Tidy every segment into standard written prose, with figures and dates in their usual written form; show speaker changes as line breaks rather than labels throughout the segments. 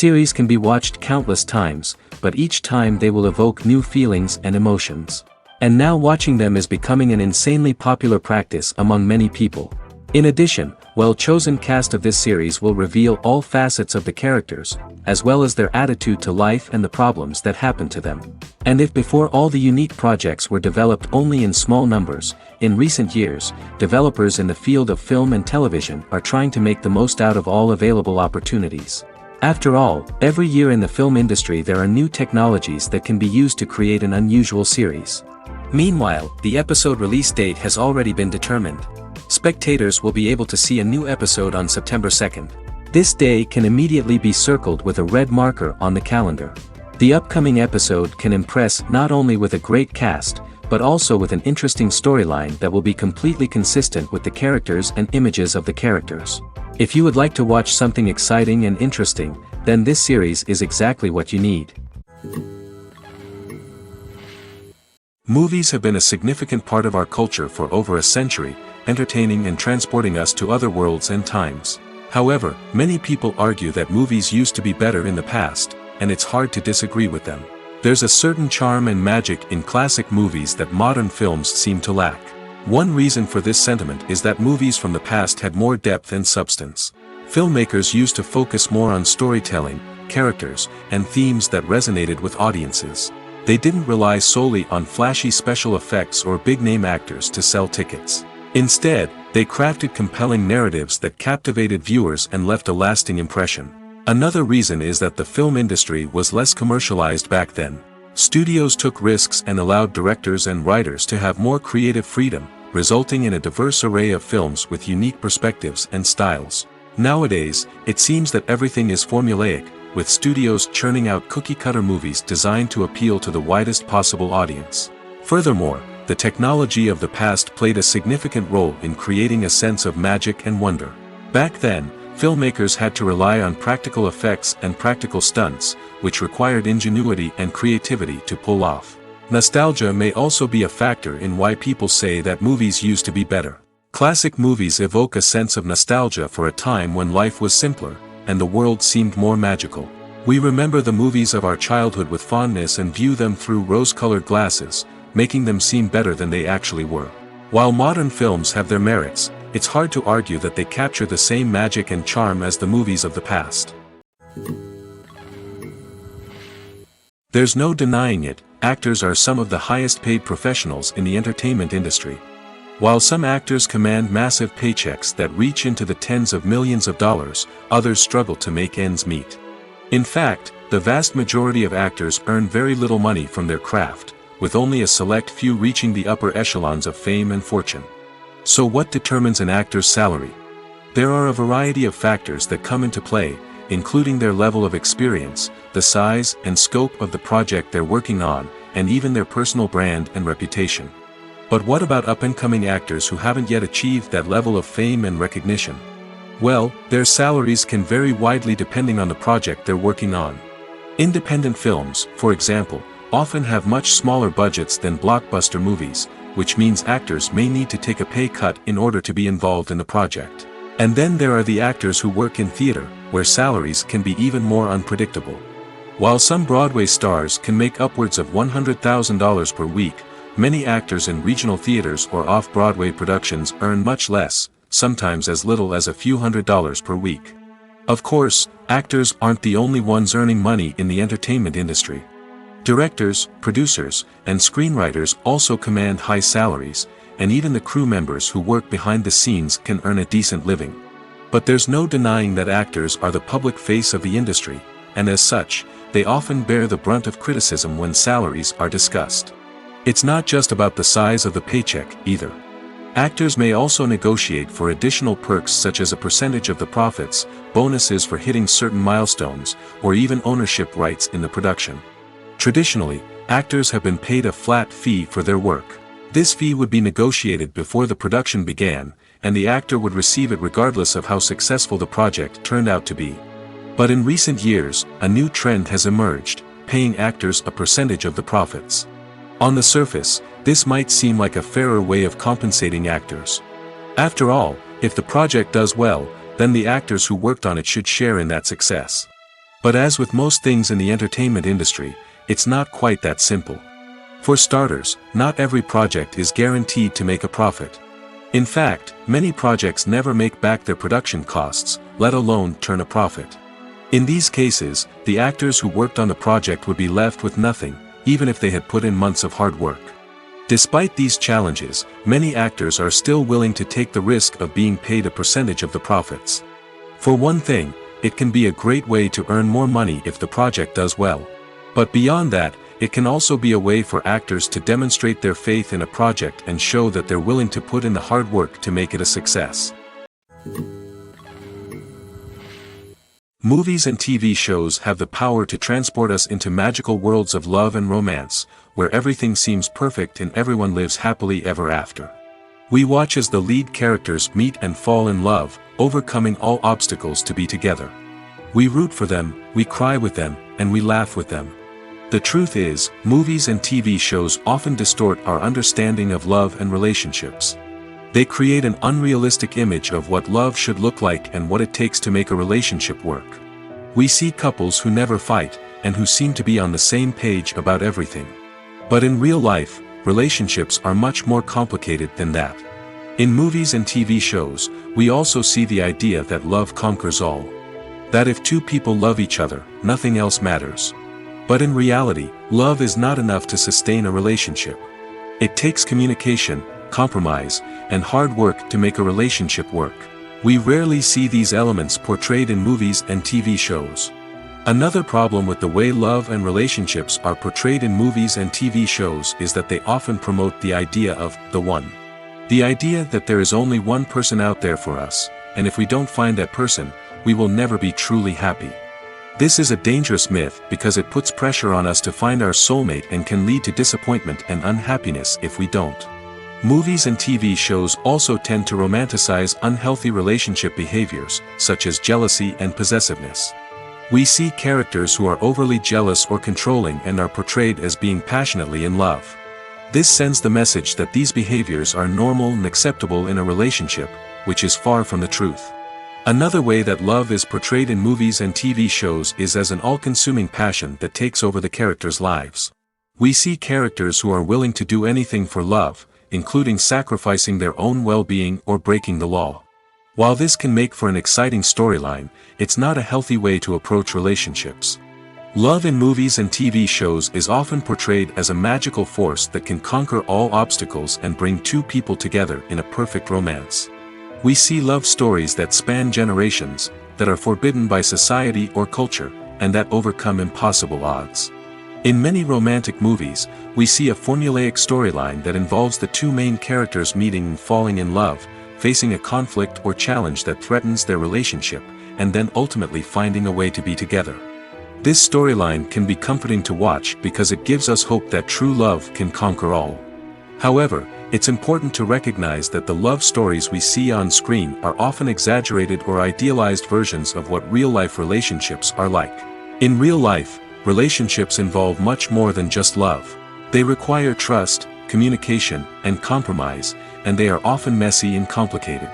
Series can be watched countless times, but each time they will evoke new feelings and emotions. And now watching them is becoming an insanely popular practice among many people. In addition, well-chosen cast of this series will reveal all facets of the characters, as well as their attitude to life and the problems that happen to them. And if before all the unique projects were developed only in small numbers, in recent years, developers in the field of film and television are trying to make the most out of all available opportunities. After all, every year in the film industry there are new technologies that can be used to create an unusual series. Meanwhile, the episode release date has already been determined. Spectators will be able to see a new episode on September 2nd. This day can immediately be circled with a red marker on the calendar. The upcoming episode can impress not only with a great cast, but also with an interesting storyline that will be completely consistent with the characters and images of the characters. If you would like to watch something exciting and interesting, then this series is exactly what you need. Movies have been a significant part of our culture for over a century, entertaining and transporting us to other worlds and times. However, many people argue that movies used to be better in the past, and it's hard to disagree with them. There's a certain charm and magic in classic movies that modern films seem to lack. One reason for this sentiment is that movies from the past had more depth and substance. Filmmakers used to focus more on storytelling, characters, and themes that resonated with audiences. They didn't rely solely on flashy special effects or big-name actors to sell tickets. Instead, they crafted compelling narratives that captivated viewers and left a lasting impression. Another reason is that the film industry was less commercialized back then. Studios took risks and allowed directors and writers to have more creative freedom, resulting in a diverse array of films with unique perspectives and styles. Nowadays, it seems that everything is formulaic, with studios churning out cookie-cutter movies designed to appeal to the widest possible audience. Furthermore, the technology of the past played a significant role in creating a sense of magic and wonder. Back then, filmmakers had to rely on practical effects and practical stunts, which required ingenuity and creativity to pull off. Nostalgia may also be a factor in why people say that movies used to be better. Classic movies evoke a sense of nostalgia for a time when life was simpler, and the world seemed more magical. We remember the movies of our childhood with fondness and view them through rose-colored glasses, making them seem better than they actually were. While modern films have their merits, it's hard to argue that they capture the same magic and charm as the movies of the past. There's no denying it, actors are some of the highest-paid professionals in the entertainment industry. While some actors command massive paychecks that reach into the tens of millions of dollars, others struggle to make ends meet. In fact, the vast majority of actors earn very little money from their craft, with only a select few reaching the upper echelons of fame and fortune. So what determines an actor's salary? There are a variety of factors that come into play, including their level of experience, the size and scope of the project they're working on, and even their personal brand and reputation. But what about up-and-coming actors who haven't yet achieved that level of fame and recognition? Well, their salaries can vary widely depending on the project they're working on. Independent films, for example, often have much smaller budgets than blockbuster movies, which means actors may need to take a pay cut in order to be involved in the project. And then there are the actors who work in theater, where salaries can be even more unpredictable. While some Broadway stars can make upwards of $100,000 per week, many actors in regional theaters or off-Broadway productions earn much less, sometimes as little as a few $100s per week. Of course, actors aren't the only ones earning money in the entertainment industry. Directors, producers, and screenwriters also command high salaries, and even the crew members who work behind the scenes can earn a decent living. But there's no denying that actors are the public face of the industry, and as such, they often bear the brunt of criticism when salaries are discussed. It's not just about the size of the paycheck, either. Actors may also negotiate for additional perks such as a percentage of the profits, bonuses for hitting certain milestones, or even ownership rights in the production. Traditionally, actors have been paid a flat fee for their work. This fee would be negotiated before the production began, and the actor would receive it regardless of how successful the project turned out to be. But in recent years, a new trend has emerged, paying actors a percentage of the profits. On the surface, this might seem like a fairer way of compensating actors. After all, if the project does well, then the actors who worked on it should share in that success. But as with most things in the entertainment industry, it's not quite that simple. For starters, not every project is guaranteed to make a profit. In fact, many projects never make back their production costs, let alone turn a profit. In these cases, the actors who worked on the project would be left with nothing, even if they had put in months of hard work. Despite these challenges, many actors are still willing to take the risk of being paid a percentage of the profits. For one thing, it can be a great way to earn more money if the project does well. But beyond that, it can also be a way for actors to demonstrate their faith in a project and show that they're willing to put in the hard work to make it a success. Movies and TV shows have the power to transport us into magical worlds of love and romance, where everything seems perfect and everyone lives happily ever after. We watch as the lead characters meet and fall in love, overcoming all obstacles to be together. We root for them, we cry with them, and we laugh with them. The truth is, movies and TV shows often distort our understanding of love and relationships. They create an unrealistic image of what love should look like and what it takes to make a relationship work. We see couples who never fight, and who seem to be on the same page about everything. But in real life, relationships are much more complicated than that. In movies and TV shows, we also see the idea that love conquers all. That if two people love each other, nothing else matters. But in reality, love is not enough to sustain a relationship. It takes communication, compromise, and hard work to make a relationship work. We rarely see these elements portrayed in movies and TV shows. Another problem with the way love and relationships are portrayed in movies and TV shows is that they often promote the idea of the one. The idea that there is only one person out there for us, and if we don't find that person, we will never be truly happy. This is a dangerous myth because it puts pressure on us to find our soulmate and can lead to disappointment and unhappiness if we don't. Movies and TV shows also tend to romanticize unhealthy relationship behaviors, such as jealousy and possessiveness. We see characters who are overly jealous or controlling and are portrayed as being passionately in love. This sends the message that these behaviors are normal and acceptable in a relationship, which is far from the truth. Another way that love is portrayed in movies and TV shows is as an all-consuming passion that takes over the characters' lives. We see characters who are willing to do anything for love, including sacrificing their own well-being or breaking the law. While this can make for an exciting storyline, it's not a healthy way to approach relationships. Love in movies and TV shows is often portrayed as a magical force that can conquer all obstacles and bring two people together in a perfect romance. We see love stories that span generations, that are forbidden by society or culture, and that overcome impossible odds. In many romantic movies, we see a formulaic storyline that involves the two main characters meeting and falling in love, facing a conflict or challenge that threatens their relationship, and then ultimately finding a way to be together. This storyline can be comforting to watch because it gives us hope that true love can conquer all. However, it's important to recognize that the love stories we see on screen are often exaggerated or idealized versions of what real-life relationships are like. In real life, relationships involve much more than just love. They require trust, communication, and compromise, and they are often messy and complicated.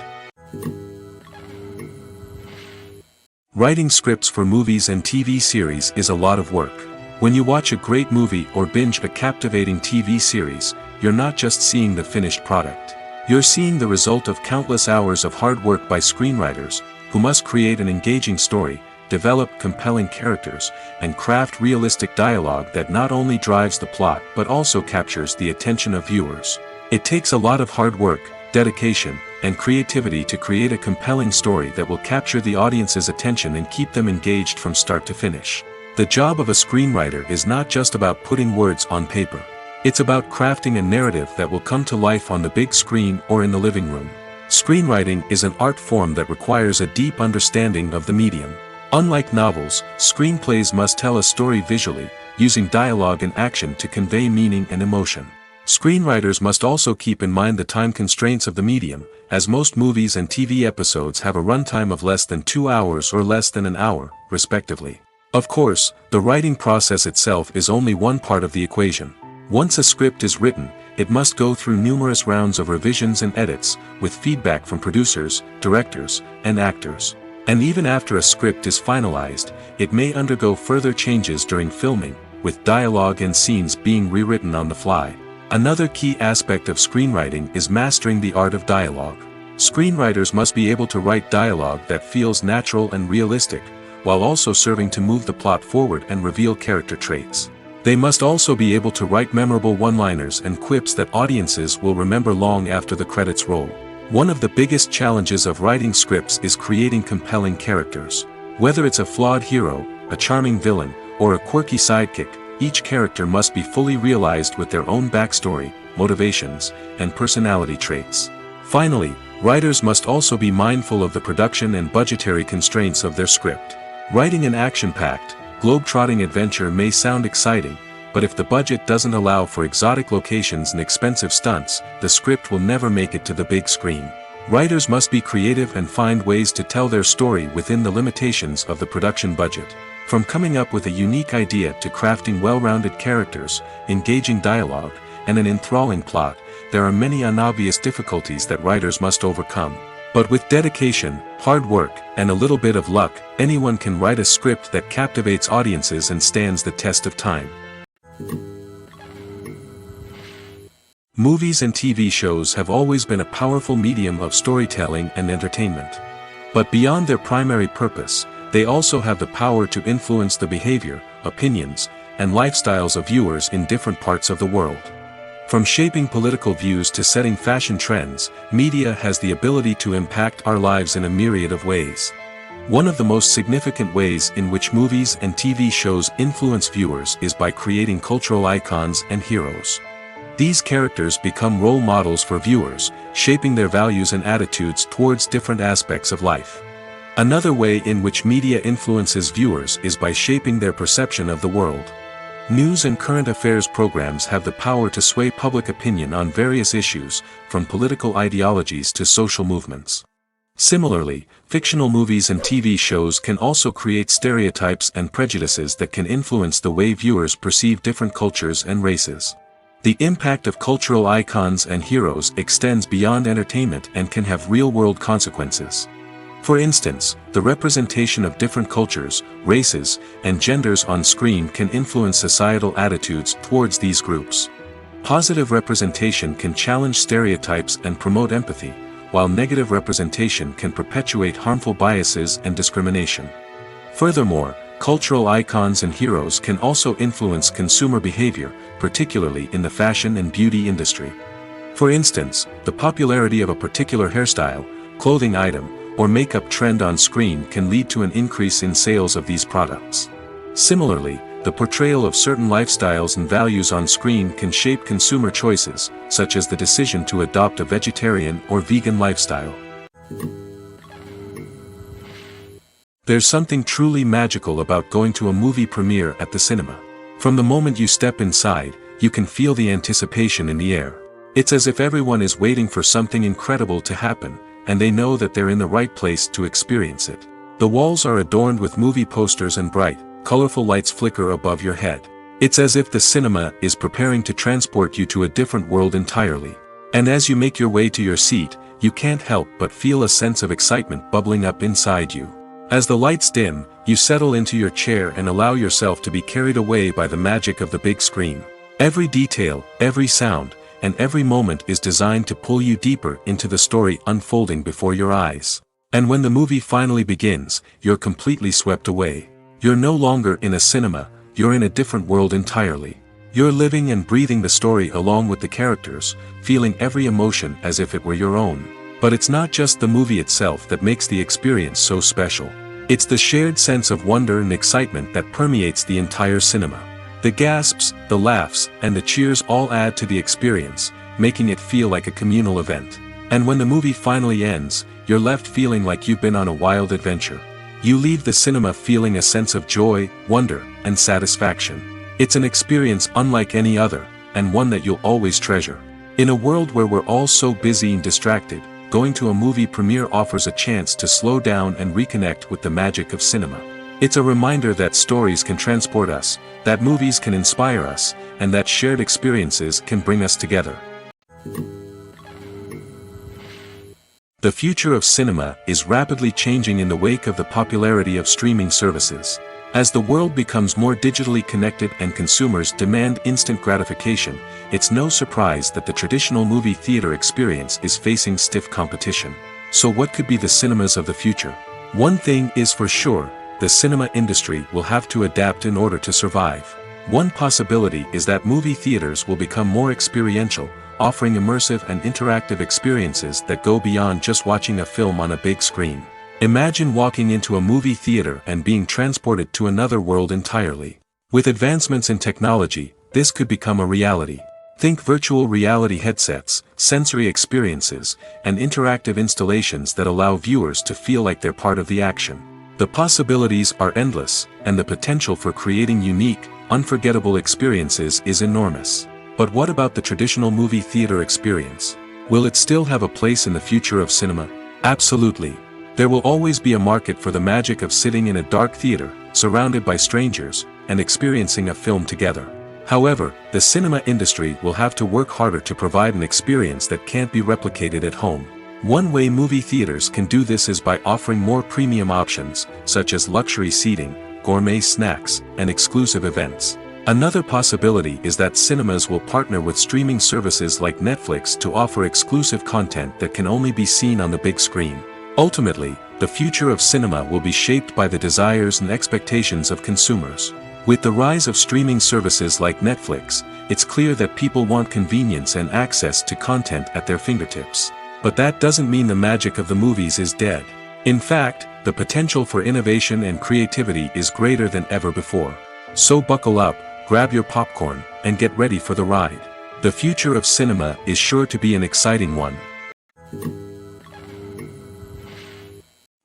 Writing scripts for movies and TV series is a lot of work. When you watch a great movie or binge a captivating TV series, you're not just seeing the finished product. You're seeing the result of countless hours of hard work by screenwriters, who must create an engaging story, develop compelling characters, and craft realistic dialogue that not only drives the plot but also captures the attention of viewers. It takes a lot of hard work, dedication, and creativity to create a compelling story that will capture the audience's attention and keep them engaged from start to finish. The job of a screenwriter is not just about putting words on paper. It's about crafting a narrative that will come to life on the big screen or in the living room. Screenwriting is an art form that requires a deep understanding of the medium. Unlike novels, screenplays must tell a story visually, using dialogue and action to convey meaning and emotion. Screenwriters must also keep in mind the time constraints of the medium, as most movies and TV episodes have a runtime of less than 2 hours or less than an hour, respectively. Of course, the writing process itself is only one part of the equation. Once a script is written, it must go through numerous rounds of revisions and edits, with feedback from producers, directors, and actors. And even after a script is finalized, it may undergo further changes during filming, with dialogue and scenes being rewritten on the fly. Another key aspect of screenwriting is mastering the art of dialogue. Screenwriters must be able to write dialogue that feels natural and realistic, while also serving to move the plot forward and reveal character traits. They must also be able to write memorable one-liners and quips that audiences will remember long after the credits roll. One of the biggest challenges of writing scripts is creating compelling characters. Whether it's a flawed hero, a charming villain, or a quirky sidekick, each character must be fully realized with their own backstory, motivations, and personality traits. Finally, writers must also be mindful of the production and budgetary constraints of their script. Writing an action-packed, globe-trotting adventure may sound exciting, but if the budget doesn't allow for exotic locations and expensive stunts, the script will never make it to the big screen. Writers must be creative and find ways to tell their story within the limitations of the production budget. From coming up with a unique idea to crafting well-rounded characters, engaging dialogue, and an enthralling plot, there are many unobvious difficulties that writers must overcome. But with dedication, hard work, and a little bit of luck, anyone can write a script that captivates audiences and stands the test of time. Movies and TV shows have always been a powerful medium of storytelling and entertainment. But beyond their primary purpose, they also have the power to influence the behavior, opinions, and lifestyles of viewers in different parts of the world. From shaping political views to setting fashion trends, media has the ability to impact our lives in a myriad of ways. One of the most significant ways in which movies and TV shows influence viewers is by creating cultural icons and heroes. These characters become role models for viewers, shaping their values and attitudes towards different aspects of life. Another way in which media influences viewers is by shaping their perception of the world. News and current affairs programs have the power to sway public opinion on various issues, from political ideologies to social movements. Similarly, fictional movies and TV shows can also create stereotypes and prejudices that can influence the way viewers perceive different cultures and races. The impact of cultural icons and heroes extends beyond entertainment and can have real-world consequences. For instance, the representation of different cultures, races, and genders on screen can influence societal attitudes towards these groups. Positive representation can challenge stereotypes and promote empathy, while negative representation can perpetuate harmful biases and discrimination. Furthermore, cultural icons and heroes can also influence consumer behavior, particularly in the fashion and beauty industry. For instance, the popularity of a particular hairstyle, clothing item, or makeup trend on screen can lead to an increase in sales of these products. Similarly, the portrayal of certain lifestyles and values on screen can shape consumer choices, such as the decision to adopt a vegetarian or vegan lifestyle. There's something truly magical about going to a movie premiere at the cinema. From the moment you step inside, you can feel the anticipation in the air. It's as if everyone is waiting for something incredible to happen, and they know that they're in the right place to experience it. The walls are adorned with movie posters and bright, colorful lights flicker above your head. It's as if the cinema is preparing to transport you to a different world entirely. And as you make your way to your seat, you can't help but feel a sense of excitement bubbling up inside you. As the lights dim, you settle into your chair and allow yourself to be carried away by the magic of the big screen. Every detail, every sound, and every moment is designed to pull you deeper into the story unfolding before your eyes. And when the movie finally begins, you're completely swept away. You're no longer in a cinema, you're in a different world entirely. You're living and breathing the story along with the characters, feeling every emotion as if it were your own. But it's not just the movie itself that makes the experience so special. It's the shared sense of wonder and excitement that permeates the entire cinema. The gasps, the laughs, and the cheers all add to the experience, making it feel like a communal event. And when the movie finally ends, you're left feeling like you've been on a wild adventure. You leave the cinema feeling a sense of joy, wonder, and satisfaction. It's an experience unlike any other, and one that you'll always treasure. In a world where we're all so busy and distracted, going to a movie premiere offers a chance to slow down and reconnect with the magic of cinema. It's a reminder that stories can transport us, that movies can inspire us, and that shared experiences can bring us together. The future of cinema is rapidly changing in the wake of the popularity of streaming services. As the world becomes more digitally connected and consumers demand instant gratification, it's no surprise that the traditional movie theater experience is facing stiff competition. So what could be the cinemas of the future? One thing is for sure, the cinema industry will have to adapt in order to survive. One possibility is that movie theaters will become more experiential, offering immersive and interactive experiences that go beyond just watching a film on a big screen. Imagine walking into a movie theater and being transported to another world entirely. With advancements in technology, this could become a reality. Think virtual reality headsets, sensory experiences, and interactive installations that allow viewers to feel like they're part of the action. The possibilities are endless, and the potential for creating unique, unforgettable experiences is enormous. But what about the traditional movie theater experience? Will it still have a place in the future of cinema? Absolutely. There will always be a market for the magic of sitting in a dark theater, surrounded by strangers, and experiencing a film together. However, the cinema industry will have to work harder to provide an experience that can't be replicated at home. One way movie theaters can do this is by offering more premium options, such as luxury seating, gourmet snacks, and exclusive events. Another possibility is that cinemas will partner with streaming services like Netflix to offer exclusive content that can only be seen on the big screen. Ultimately, the future of cinema will be shaped by the desires and expectations of consumers. With the rise of streaming services like Netflix, it's clear that people want convenience and access to content at their fingertips. But that doesn't mean the magic of the movies is dead. In fact, the potential for innovation and creativity is greater than ever before. So buckle up, grab your popcorn, and get ready for the ride. The future of cinema is sure to be an exciting one.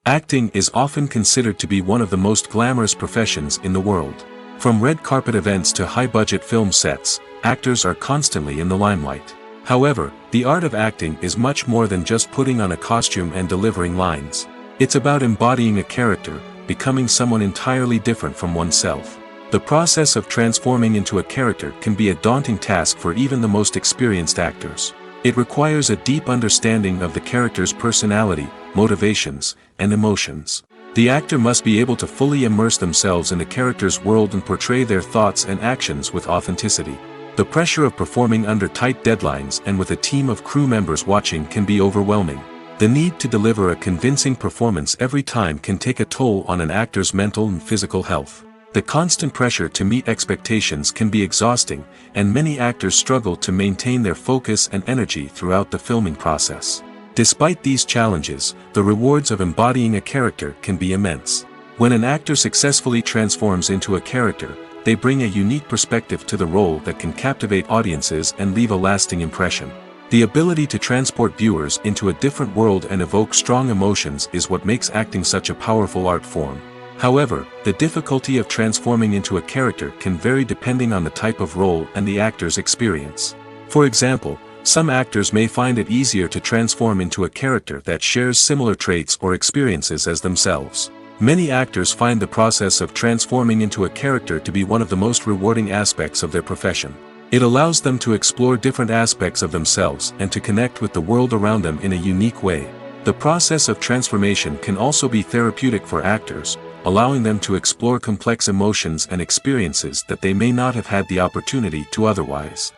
Acting is often considered to be one of the most glamorous professions in the world. From red carpet events to high-budget film sets, actors are constantly in the limelight. However, the art of acting is much more than just putting on a costume and delivering lines. It's about embodying a character, becoming someone entirely different from oneself. The process of transforming into a character can be a daunting task for even the most experienced actors. It requires a deep understanding of the character's personality, motivations, and emotions. The actor must be able to fully immerse themselves in the character's world and portray their thoughts and actions with authenticity. The pressure of performing under tight deadlines and with a team of crew members watching can be overwhelming. The need to deliver a convincing performance every time can take a toll on an actor's mental and physical health. The constant pressure to meet expectations can be exhausting, and many actors struggle to maintain their focus and energy throughout the filming process. Despite these challenges, the rewards of embodying a character can be immense. When an actor successfully transforms into a character, they bring a unique perspective to the role that can captivate audiences and leave a lasting impression. The ability to transport viewers into a different world and evoke strong emotions is what makes acting such a powerful art form. However, the difficulty of transforming into a character can vary depending on the type of role and the actor's experience. For example, some actors may find it easier to transform into a character that shares similar traits or experiences as themselves. Many actors find the process of transforming into a character to be one of the most rewarding aspects of their profession. It allows them to explore different aspects of themselves and to connect with the world around them in a unique way. The process of transformation can also be therapeutic for actors, allowing them to explore complex emotions and experiences that they may not have had the opportunity to otherwise.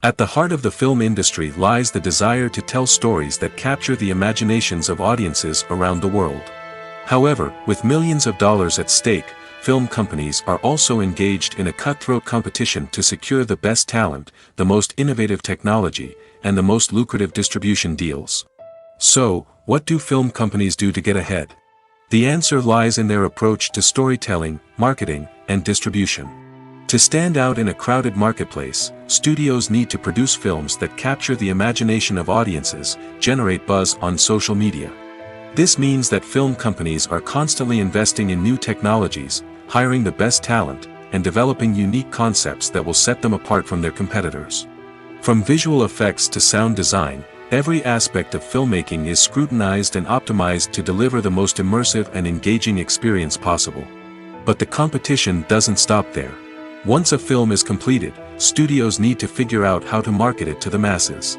At the heart of the film industry lies the desire to tell stories that capture the imaginations of audiences around the world. However, with millions of dollars at stake, film companies are also engaged in a cutthroat competition to secure the best talent, the most innovative technology, and the most lucrative distribution deals. So, what do film companies do to get ahead? The answer lies in their approach to storytelling, marketing, and distribution. To stand out in a crowded marketplace, studios need to produce films that capture the imagination of audiences, generate buzz on social media. This means that film companies are constantly investing in new technologies, hiring the best talent, and developing unique concepts that will set them apart from their competitors. From visual effects to sound design, every aspect of filmmaking is scrutinized and optimized to deliver the most immersive and engaging experience possible. But the competition doesn't stop there. Once a film is completed, studios need to figure out how to market it to the masses.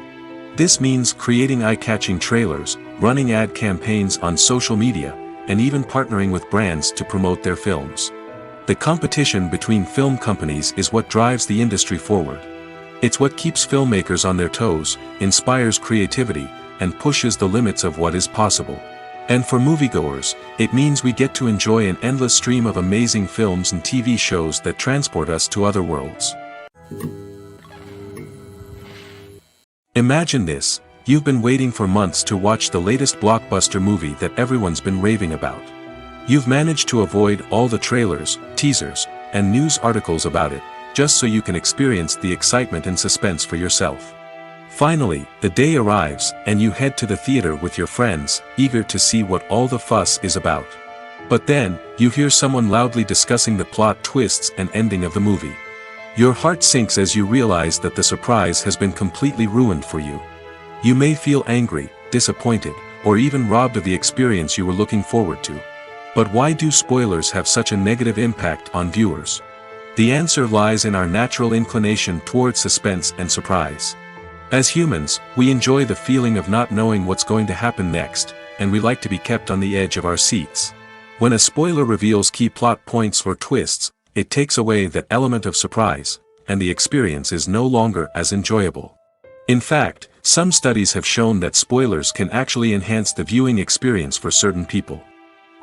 This means creating eye-catching trailers, running ad campaigns on social media, and even partnering with brands to promote their films. The competition between film companies is what drives the industry forward. It's what keeps filmmakers on their toes, inspires creativity, and pushes the limits of what is possible. And for moviegoers, it means we get to enjoy an endless stream of amazing films and TV shows that transport us to other worlds. Imagine this: you've been waiting for months to watch the latest blockbuster movie that everyone's been raving about. You've managed to avoid all the trailers, teasers, and news articles about it, just so you can experience the excitement and suspense for yourself. Finally, the day arrives, and you head to the theater with your friends, eager to see what all the fuss is about. But then, you hear someone loudly discussing the plot twists and ending of the movie. Your heart sinks as you realize that the surprise has been completely ruined for you. You may feel angry, disappointed, or even robbed of the experience you were looking forward to. But why do spoilers have such a negative impact on viewers? The answer lies in our natural inclination towards suspense and surprise. As humans, we enjoy the feeling of not knowing what's going to happen next, and we like to be kept on the edge of our seats. When a spoiler reveals key plot points or twists, it takes away that element of surprise, and the experience is no longer as enjoyable. In fact, some studies have shown that spoilers can actually enhance the viewing experience for certain people.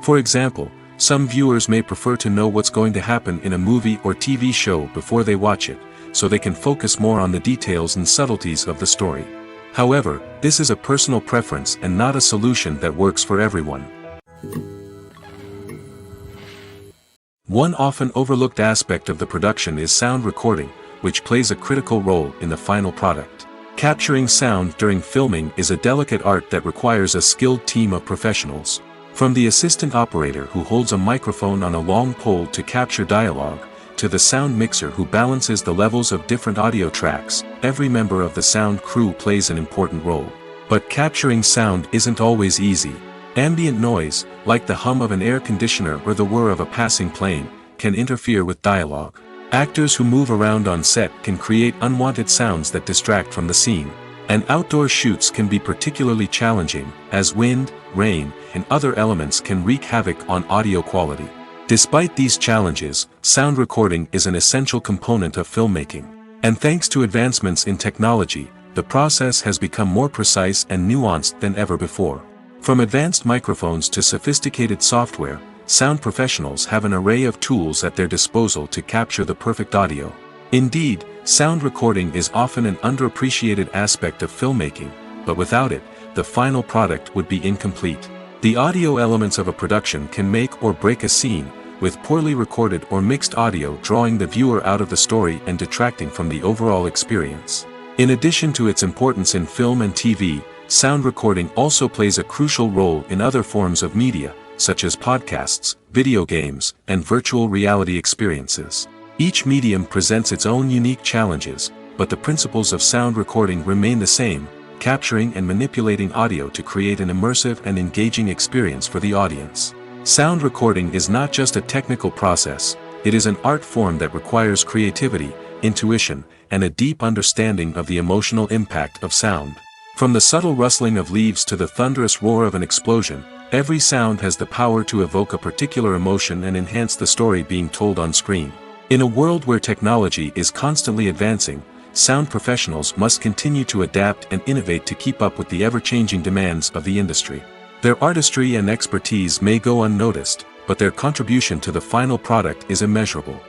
For example, some viewers may prefer to know what's going to happen in a movie or TV show before they watch it, so they can focus more on the details and subtleties of the story. However, this is a personal preference and not a solution that works for everyone. One often overlooked aspect of the production is sound recording, which plays a critical role in the final product. Capturing sound during filming is a delicate art that requires a skilled team of professionals. From the assistant operator who holds a microphone on a long pole to capture dialogue, to the sound mixer who balances the levels of different audio tracks, every member of the sound crew plays an important role. But capturing sound isn't always easy. Ambient noise, like the hum of an air conditioner or the whir of a passing plane, can interfere with dialogue. Actors who move around on set can create unwanted sounds that distract from the scene. And outdoor shoots can be particularly challenging, as wind, rain, and other elements can wreak havoc on audio quality. Despite these challenges, sound recording is an essential component of filmmaking. And thanks to advancements in technology, the process has become more precise and nuanced than ever before. From advanced microphones to sophisticated software, sound professionals have an array of tools at their disposal to capture the perfect audio. Indeed, sound recording is often an underappreciated aspect of filmmaking, but without it, the final product would be incomplete. The audio elements of a production can make or break a scene, with poorly recorded or mixed audio drawing the viewer out of the story and detracting from the overall experience. In addition to its importance in film and TV, sound recording also plays a crucial role in other forms of media, such as podcasts, video games, and virtual reality experiences. Each medium presents its own unique challenges, but the principles of sound recording remain the same: capturing and manipulating audio to create an immersive and engaging experience for the audience. Sound recording is not just a technical process, it is an art form that requires creativity, intuition, and a deep understanding of the emotional impact of sound. From the subtle rustling of leaves to the thunderous roar of an explosion, every sound has the power to evoke a particular emotion and enhance the story being told on screen. In a world where technology is constantly advancing, sound professionals must continue to adapt and innovate to keep up with the ever-changing demands of the industry. Their artistry and expertise may go unnoticed, but their contribution to the final product is immeasurable.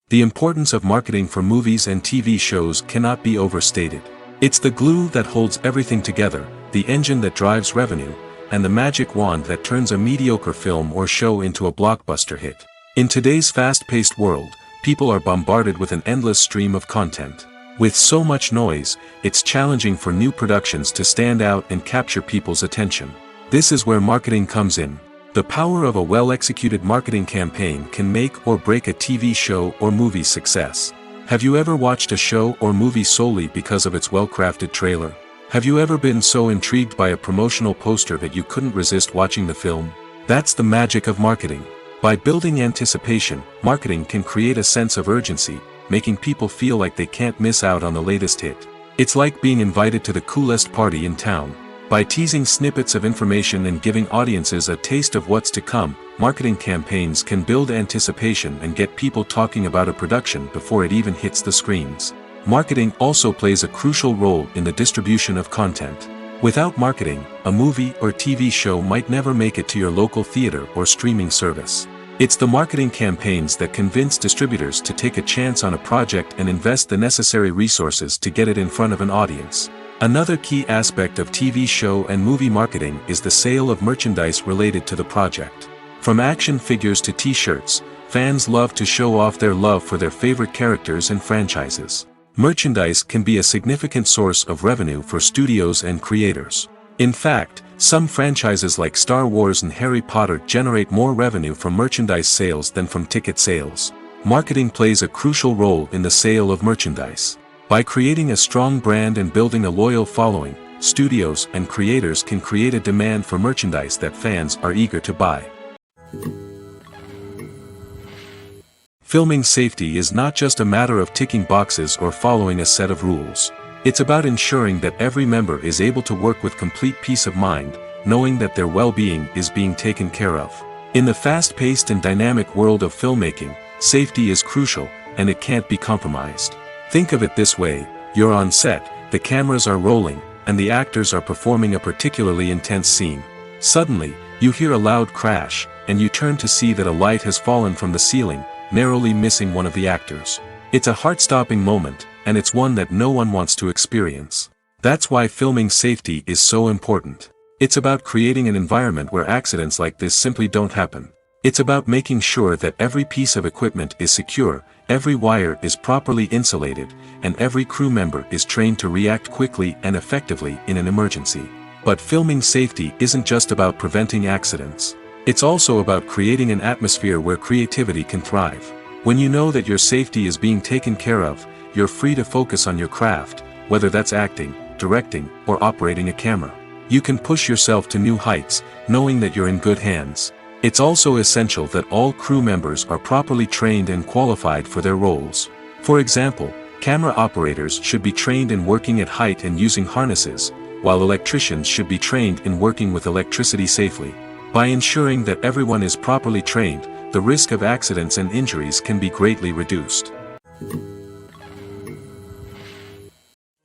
The importance of marketing for movies and TV shows cannot be overstated. It's the glue that holds everything together, the engine that drives revenue, and the magic wand that turns a mediocre film or show into a blockbuster hit. In today's fast-paced world, people are bombarded with an endless stream of content. With so much noise, it's challenging for new productions to stand out and capture people's attention. This is where marketing comes in. The power of a well-executed marketing campaign can make or break a TV show or movie's success. Have you ever watched a show or movie solely because of its well-crafted trailer? Have you ever been so intrigued by a promotional poster that you couldn't resist watching the film? That's the magic of marketing. By building anticipation, marketing can create a sense of urgency, making people feel like they can't miss out on the latest hit. It's like being invited to the coolest party in town. By teasing snippets of information and giving audiences a taste of what's to come, marketing campaigns can build anticipation and get people talking about a production before it even hits the screens. Marketing also plays a crucial role in the distribution of content. Without marketing, a movie or TV show might never make it to your local theater or streaming service. It's the marketing campaigns that convince distributors to take a chance on a project and invest the necessary resources to get it in front of an audience. Another key aspect of TV show and movie marketing is the sale of merchandise related to the project. From action figures to t-shirts, fans love to show off their love for their favorite characters and franchises. Merchandise can be a significant source of revenue for studios and creators. In fact, some franchises like Star Wars and Harry Potter generate more revenue from merchandise sales than from ticket sales. Marketing plays a crucial role in the sale of merchandise. By creating a strong brand and building a loyal following, studios and creators can create a demand for merchandise that fans are eager to buy. Filming safety is not just a matter of ticking boxes or following a set of rules. It's about ensuring that every member is able to work with complete peace of mind, knowing that their well-being is being taken care of. In the fast-paced and dynamic world of filmmaking, safety is crucial, and it can't be compromised. Think of it this way: you're on set, the cameras are rolling, and the actors are performing a particularly intense scene. Suddenly, you hear a loud crash, and you turn to see that a light has fallen from the ceiling, narrowly missing one of the actors. It's a heart-stopping moment, and it's one that no one wants to experience. That's why filming safety is so important. It's about creating an environment where accidents like this simply don't happen. It's about making sure that every piece of equipment is secure, every wire is properly insulated, and every crew member is trained to react quickly and effectively in an emergency. But filming safety isn't just about preventing accidents. It's also about creating an atmosphere where creativity can thrive. When you know that your safety is being taken care of, you're free to focus on your craft, whether that's acting, directing, or operating a camera. You can push yourself to new heights, knowing that you're in good hands. It's also essential that all crew members are properly trained and qualified for their roles. For example, camera operators should be trained in working at height and using harnesses, while electricians should be trained in working with electricity safely. By ensuring that everyone is properly trained, the risk of accidents and injuries can be greatly reduced.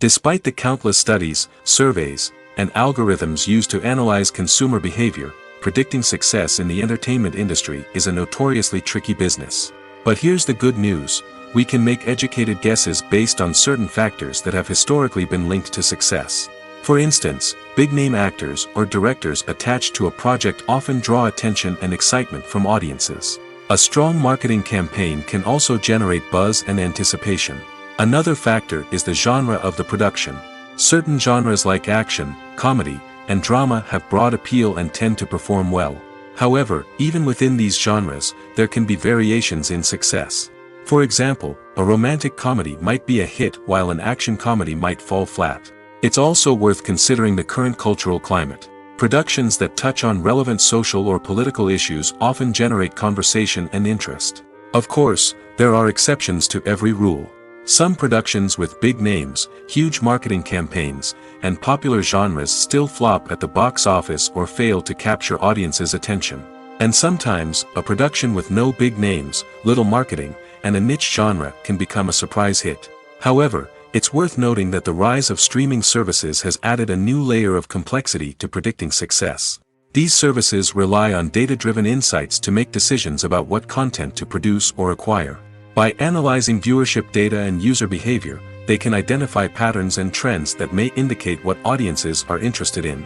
Despite the countless studies, surveys, and algorithms used to analyze consumer behavior, predicting success in the entertainment industry is a notoriously tricky business. But here's the good news: we can make educated guesses based on certain factors that have historically been linked to success. For instance, big-name actors or directors attached to a project often draw attention and excitement from audiences. A strong marketing campaign can also generate buzz and anticipation. Another factor is the genre of the production. Certain genres like action, comedy, and drama have broad appeal and tend to perform well. However, even within these genres, there can be variations in success. For example, a romantic comedy might be a hit while an action comedy might fall flat. It's also worth considering the current cultural climate. Productions that touch on relevant social or political issues often generate conversation and interest. Of course, there are exceptions to every rule. Some productions with big names, huge marketing campaigns, and popular genres still flop at the box office or fail to capture audiences' attention. And sometimes, a production with no big names, little marketing, and a niche genre can become a surprise hit. However, it's worth noting that the rise of streaming services has added a new layer of complexity to predicting success. These services rely on data-driven insights to make decisions about what content to produce or acquire. By analyzing viewership data and user behavior, they can identify patterns and trends that may indicate what audiences are interested in.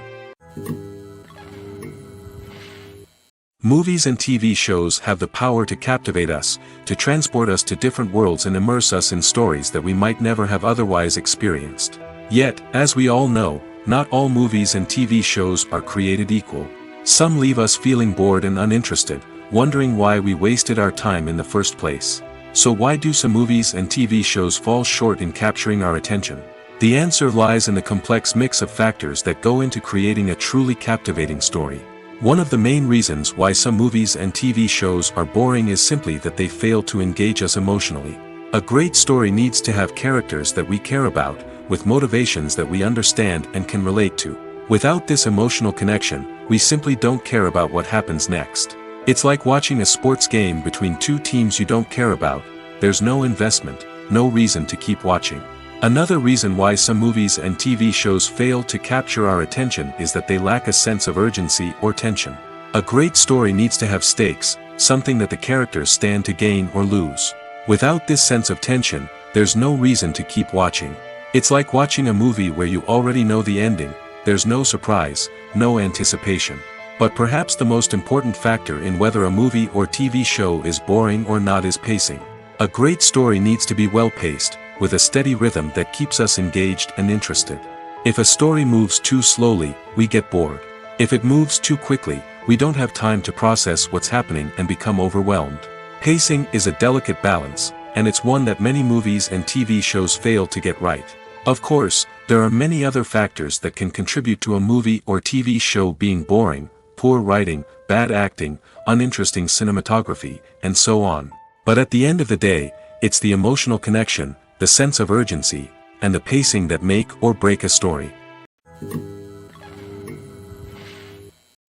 Movies and TV shows have the power to captivate us, to transport us to different worlds and immerse us in stories that we might never have otherwise experienced. Yet, as we all know, not all movies and TV shows are created equal. Some leave us feeling bored and uninterested, wondering why we wasted our time in the first place. So why do some movies and TV shows fall short in capturing our attention? The answer lies in the complex mix of factors that go into creating a truly captivating story. One of the main reasons why some movies and TV shows are boring is simply that they fail to engage us emotionally. A great story needs to have characters that we care about, with motivations that we understand and can relate to. Without this emotional connection, we simply don't care about what happens next. It's like watching a sports game between two teams you don't care about. There's no investment, no reason to keep watching. Another reason why some movies and TV shows fail to capture our attention is that they lack a sense of urgency or tension. A great story needs to have stakes, something that the characters stand to gain or lose. Without this sense of tension, there's no reason to keep watching. It's like watching a movie where you already know the ending. There's no surprise, no anticipation. But perhaps the most important factor in whether a movie or TV show is boring or not is pacing. A great story needs to be well-paced, with a steady rhythm that keeps us engaged and interested. If a story moves too slowly, we get bored. If it moves too quickly, we don't have time to process what's happening and become overwhelmed. Pacing is a delicate balance, and it's one that many movies and TV shows fail to get right. Of course, there are many other factors that can contribute to a movie or TV show being boring: poor writing, bad acting, uninteresting cinematography, and so on. But at the end of the day, it's the emotional connection, the sense of urgency, and the pacing that make or break a story.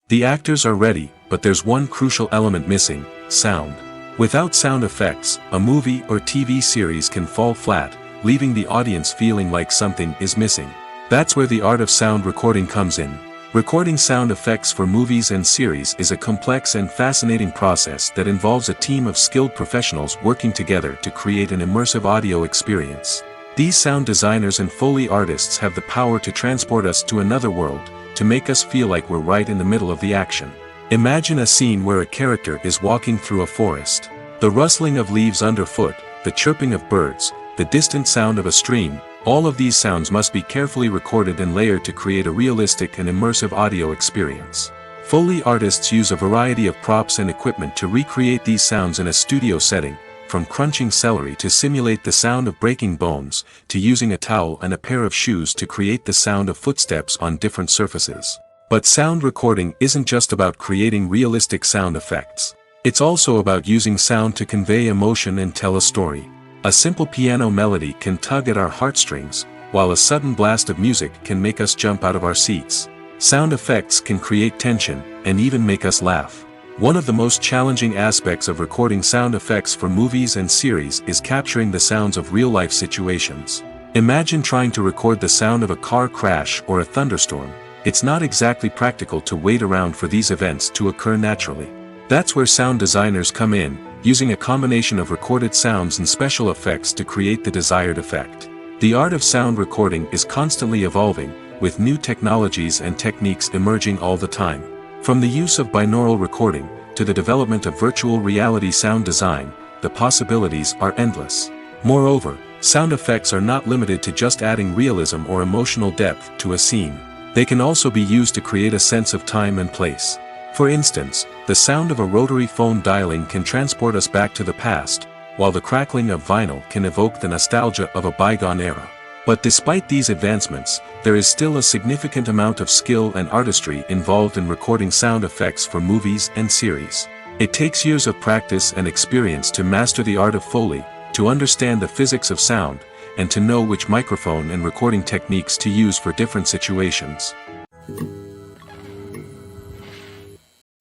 The actors are ready, but there's one crucial element missing: sound. Without sound effects, a movie or TV series can fall flat, leaving the audience feeling like something is missing. That's where the art of sound recording comes in. Recording sound effects for movies and series is a complex and fascinating process that involves a team of skilled professionals working together to create an immersive audio experience. These sound designers and Foley artists have the power to transport us to another world, to make us feel like we're right in the middle of the action. Imagine a scene where a character is walking through a forest. The rustling of leaves underfoot, the chirping of birds, the distant sound of a stream, all of these sounds must be carefully recorded and layered to create a realistic and immersive audio experience. Foley artists use a variety of props and equipment to recreate these sounds in a studio setting, from crunching celery to simulate the sound of breaking bones, to using a towel and a pair of shoes to create the sound of footsteps on different surfaces. But sound recording isn't just about creating realistic sound effects. It's also about using sound to convey emotion and tell a story. A simple piano melody can tug at our heartstrings, while a sudden blast of music can make us jump out of our seats. Sound effects can create tension, and even make us laugh. One of the most challenging aspects of recording sound effects for movies and series is capturing the sounds of real-life situations. Imagine trying to record the sound of a car crash or a thunderstorm. It's not exactly practical to wait around for these events to occur naturally. That's where sound designers come in, using a combination of recorded sounds and special effects to create the desired effect. The art of sound recording is constantly evolving, with new technologies and techniques emerging all the time. From the use of binaural recording, to the development of virtual reality sound design, the possibilities are endless. Moreover, sound effects are not limited to just adding realism or emotional depth to a scene. They can also be used to create a sense of time and place. For instance, the sound of a rotary phone dialing can transport us back to the past, while the crackling of vinyl can evoke the nostalgia of a bygone era. But despite these advancements, there is still a significant amount of skill and artistry involved in recording sound effects for movies and series. It takes years of practice and experience to master the art of Foley, to understand the physics of sound, and to know which microphone and recording techniques to use for different situations.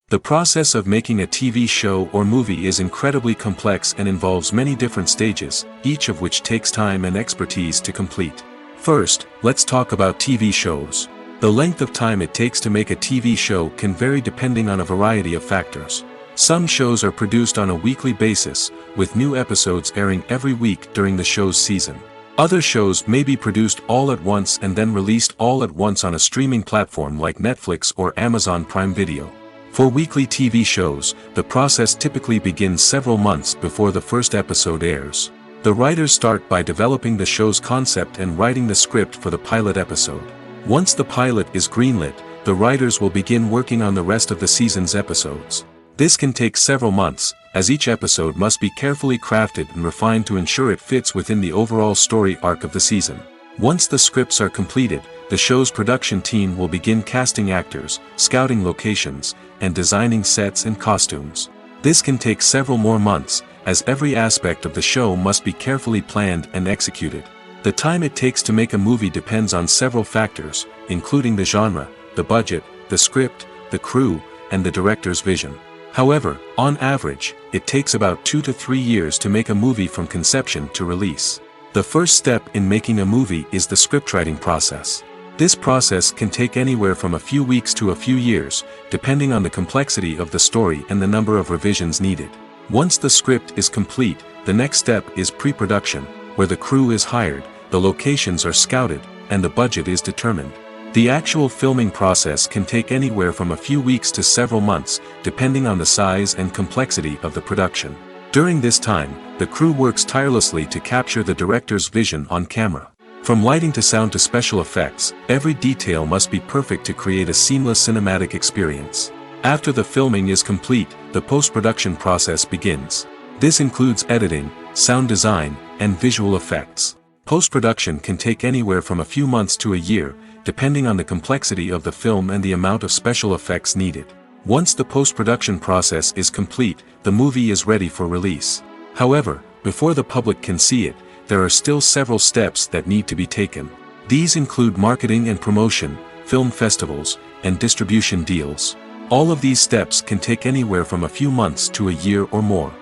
The process of making a TV show or movie is incredibly complex and involves many different stages, each of which takes time and expertise to complete. First, let's talk about TV shows. The length of time it takes to make a TV show can vary depending on a variety of factors. Some shows are produced on a weekly basis, with new episodes airing every week during the show's season. Other shows may be produced all at once and then released all at once on a streaming platform like Netflix or Amazon Prime Video. For weekly TV shows, the process typically begins several months before the first episode airs. The writers start by developing the show's concept and writing the script for the pilot episode. Once the pilot is greenlit, the writers will begin working on the rest of the season's episodes. This can take several months, as each episode must be carefully crafted and refined to ensure it fits within the overall story arc of the season. Once the scripts are completed, the show's production team will begin casting actors, scouting locations, and designing sets and costumes. This can take several more months, as every aspect of the show must be carefully planned and executed. The time it takes to make a movie depends on several factors, including the genre, the budget, the script, the crew, and the director's vision. However, on average, it takes about 2 to 3 years to make a movie from conception to release. The first step in making a movie is the scriptwriting process. This process can take anywhere from a few weeks to a few years, depending on the complexity of the story and the number of revisions needed. Once the script is complete, the next step is pre-production, where the crew is hired, the locations are scouted, and the budget is determined. The actual filming process can take anywhere from a few weeks to several months, depending on the size and complexity of the production. During this time, the crew works tirelessly to capture the director's vision on camera. From lighting to sound to special effects, every detail must be perfect to create a seamless cinematic experience. After the filming is complete, the post-production process begins. This includes editing, sound design, and visual effects. Post-production can take anywhere from a few months to a year, depending on the complexity of the film and the amount of special effects needed. Once the post-production process is complete, the movie is ready for release. However, before the public can see it, there are still several steps that need to be taken. These include marketing and promotion, film festivals, and distribution deals. All of these steps can take anywhere from a few months to a year or more.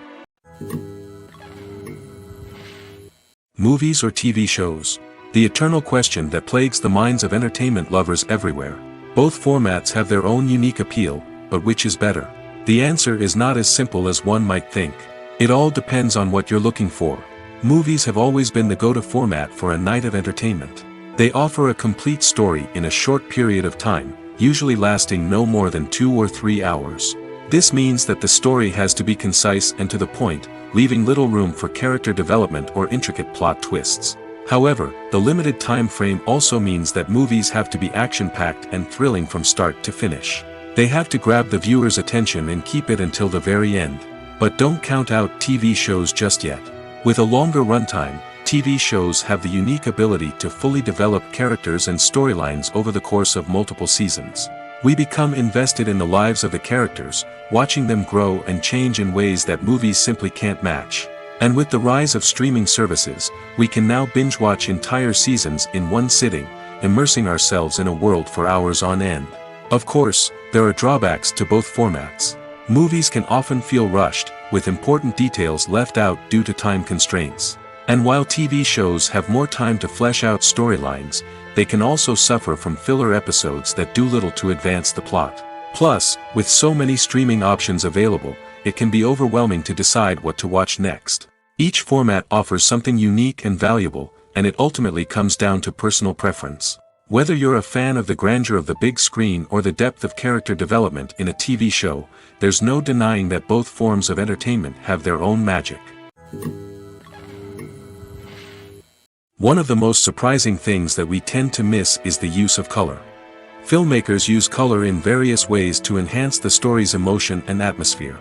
Movies or TV shows? The eternal question that plagues the minds of entertainment lovers everywhere. Both formats have their own unique appeal, but which is better? The answer is not as simple as one might think. It all depends on what you're looking for. Movies have always been the go-to format for a night of entertainment. They offer a complete story in a short period of time, usually lasting no more than 2 or 3 hours. This means that the story has to be concise and to the point, leaving little room for character development or intricate plot twists. However, the limited time frame also means that movies have to be action-packed and thrilling from start to finish. They have to grab the viewer's attention and keep it until the very end. But don't count out TV shows just yet. With a longer runtime, TV shows have the unique ability to fully develop characters and storylines over the course of multiple seasons. We become invested in the lives of the characters, watching them grow and change in ways that movies simply can't match. And with the rise of streaming services, we can now binge-watch entire seasons in one sitting, immersing ourselves in a world for hours on end. Of course, there are drawbacks to both formats. Movies can often feel rushed, with important details left out due to time constraints. And while TV shows have more time to flesh out storylines, they can also suffer from filler episodes that do little to advance the plot. Plus, with so many streaming options available, it can be overwhelming to decide what to watch next. Each format offers something unique and valuable, and it ultimately comes down to personal preference. Whether you're a fan of the grandeur of the big screen or the depth of character development in a TV show, there's no denying that both forms of entertainment have their own magic. One of the most surprising things that we tend to miss is the use of color. Filmmakers use color in various ways to enhance the story's emotion and atmosphere.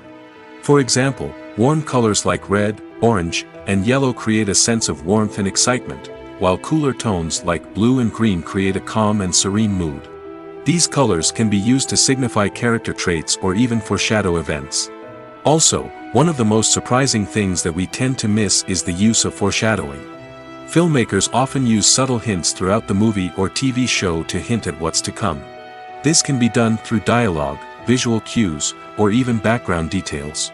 For example, warm colors like red, orange, and yellow create a sense of warmth and excitement, while cooler tones like blue and green create a calm and serene mood. These colors can be used to signify character traits or even foreshadow events. Also, one of the most surprising things that we tend to miss is the use of foreshadowing. Filmmakers often use subtle hints throughout the movie or TV show to hint at what's to come. This can be done through dialogue, visual cues, or even background details.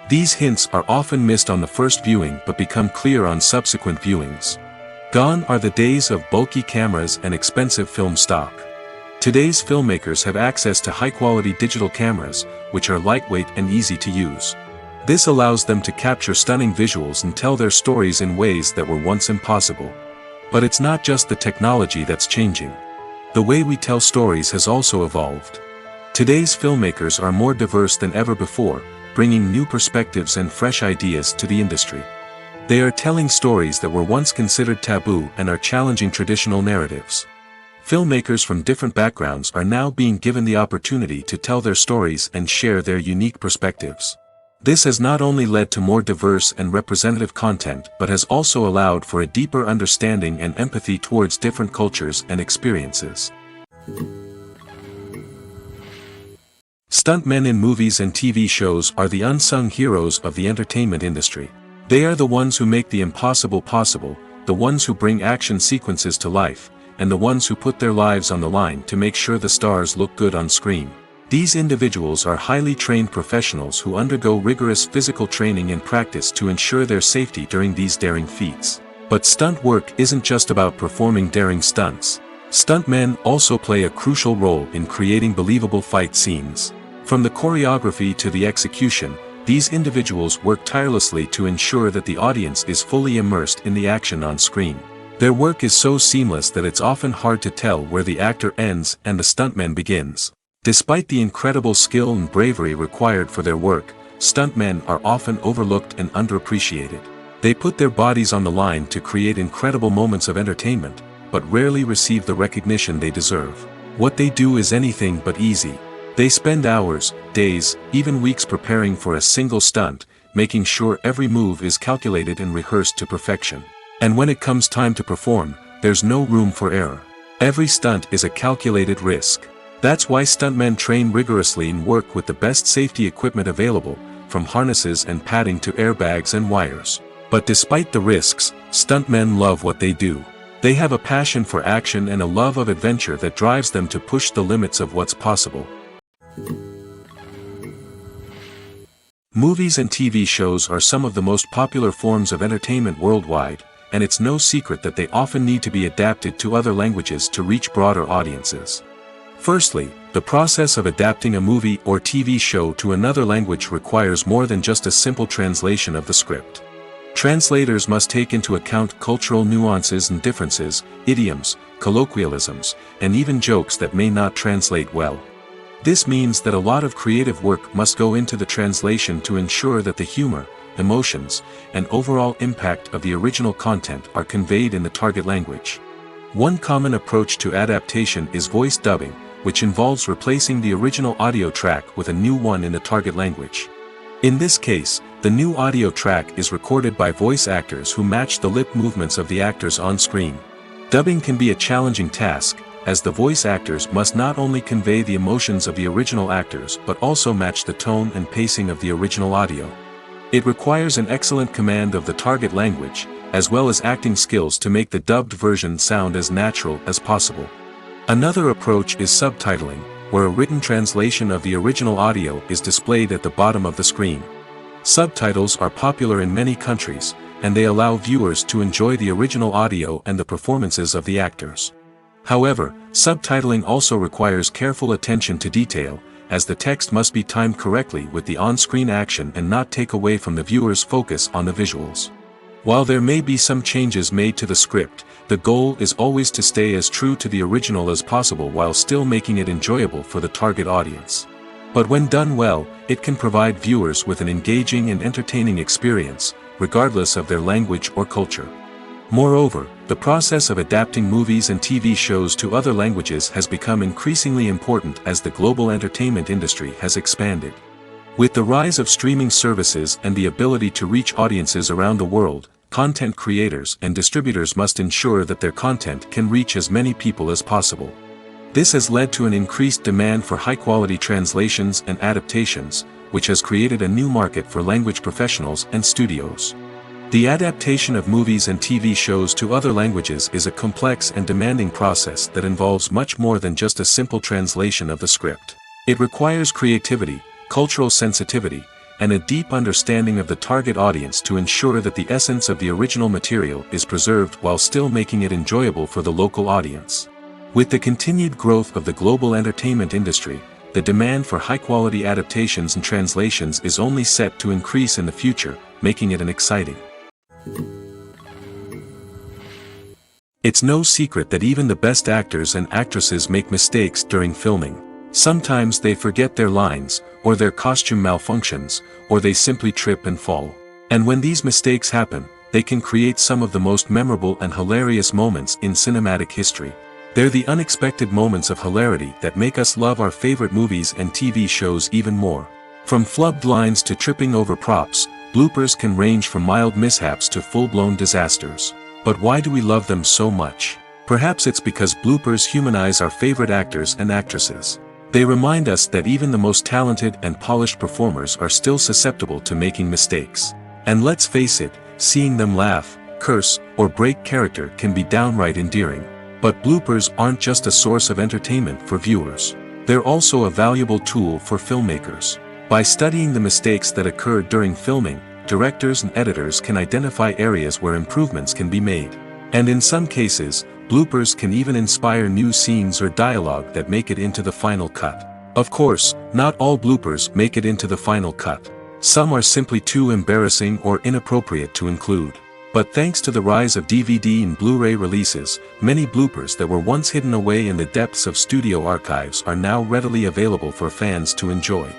These hints are often missed on the first viewing but become clear on subsequent viewings. Gone are the days of bulky cameras and expensive film stock. Today's filmmakers have access to high-quality digital cameras, which are lightweight and easy to use. This allows them to capture stunning visuals and tell their stories in ways that were once impossible. But it's not just the technology that's changing. The way we tell stories has also evolved. Today's filmmakers are more diverse than ever before, bringing new perspectives and fresh ideas to the industry. They are telling stories that were once considered taboo and are challenging traditional narratives. Filmmakers from different backgrounds are now being given the opportunity to tell their stories and share their unique perspectives. This has not only led to more diverse and representative content but has also allowed for a deeper understanding and empathy towards different cultures and experiences. Stuntmen in movies and TV shows are the unsung heroes of the entertainment industry. They are the ones who make the impossible possible, the ones who bring action sequences to life, and the ones who put their lives on the line to make sure the stars look good on screen. These individuals are highly trained professionals who undergo rigorous physical training and practice to ensure their safety during these daring feats. But stunt work isn't just about performing daring stunts. Stuntmen also play a crucial role in creating believable fight scenes. From the choreography to the execution, these individuals work tirelessly to ensure that the audience is fully immersed in the action on screen. Their work is so seamless that it's often hard to tell where the actor ends and the stuntman begins. Despite the incredible skill and bravery required for their work, stuntmen are often overlooked and underappreciated. They put their bodies on the line to create incredible moments of entertainment, but rarely receive the recognition they deserve. What they do is anything but easy. They spend hours, days, even weeks preparing for a single stunt, making sure every move is calculated and rehearsed to perfection. And when it comes time to perform, there's no room for error. Every stunt is a calculated risk. That's why stuntmen train rigorously and work with the best safety equipment available, from harnesses and padding to airbags and wires. But despite the risks, stuntmen love what they do. They have a passion for action and a love of adventure that drives them to push the limits of what's possible. Movies and TV shows are some of the most popular forms of entertainment worldwide, and it's no secret that they often need to be adapted to other languages to reach broader audiences. Firstly, the process of adapting a movie or TV show to another language requires more than just a simple translation of the script. Translators must take into account cultural nuances and differences, idioms, colloquialisms, and even jokes that may not translate well. This means that a lot of creative work must go into the translation to ensure that the humor, emotions, and overall impact of the original content are conveyed in the target language. One common approach to adaptation is voice dubbing, which involves replacing the original audio track with a new one in the target language. In this case, the new audio track is recorded by voice actors who match the lip movements of the actors on screen. Dubbing can be a challenging task, as the voice actors must not only convey the emotions of the original actors but also match the tone and pacing of the original audio. It requires an excellent command of the target language, as well as acting skills to make the dubbed version sound as natural as possible. Another approach is subtitling, where a written translation of the original audio is displayed at the bottom of the screen. Subtitles are popular in many countries, and they allow viewers to enjoy the original audio and the performances of the actors. However, subtitling also requires careful attention to detail, as the text must be timed correctly with the on-screen action and not take away from the viewer's focus on the visuals. While there may be some changes made to the script, the goal is always to stay as true to the original as possible while still making it enjoyable for the target audience. But when done well, it can provide viewers with an engaging and entertaining experience, regardless of their language or culture. Moreover, the process of adapting movies and TV shows to other languages has become increasingly important as the global entertainment industry has expanded. With the rise of streaming services and the ability to reach audiences around the world, content creators and distributors must ensure that their content can reach as many people as possible. This has led to an increased demand for high-quality translations and adaptations, which has created a new market for language professionals and studios. The adaptation of movies and TV shows to other languages is a complex and demanding process that involves much more than just a simple translation of the script. It requires creativity, cultural sensitivity, and a deep understanding of the target audience to ensure that the essence of the original material is preserved while still making it enjoyable for the local audience. With the continued growth of the global entertainment industry, the demand for high-quality adaptations and translations is only set to increase in the future, making it an exciting. It's no secret that even the best actors and actresses make mistakes during filming. Sometimes they forget their lines, or their costume malfunctions, or they simply trip and fall. And when these mistakes happen, they can create some of the most memorable and hilarious moments in cinematic history. They're the unexpected moments of hilarity that make us love our favorite movies and TV shows even more. From flubbed lines to tripping over props, bloopers can range from mild mishaps to full-blown disasters. But why do we love them so much? Perhaps it's because bloopers humanize our favorite actors and actresses. They remind us that even the most talented and polished performers are still susceptible to making mistakes. And let's face it, seeing them laugh, curse, or break character can be downright endearing. But bloopers aren't just a source of entertainment for viewers. They're also a valuable tool for filmmakers. By studying the mistakes that occurred during filming, directors and editors can identify areas where improvements can be made. And in some cases, bloopers can even inspire new scenes or dialogue that make it into the final cut. Of course, not all bloopers make it into the final cut. Some are simply too embarrassing or inappropriate to include. But thanks to the rise of DVD and Blu-ray releases, many bloopers that were once hidden away in the depths of studio archives are now readily available for fans to enjoy.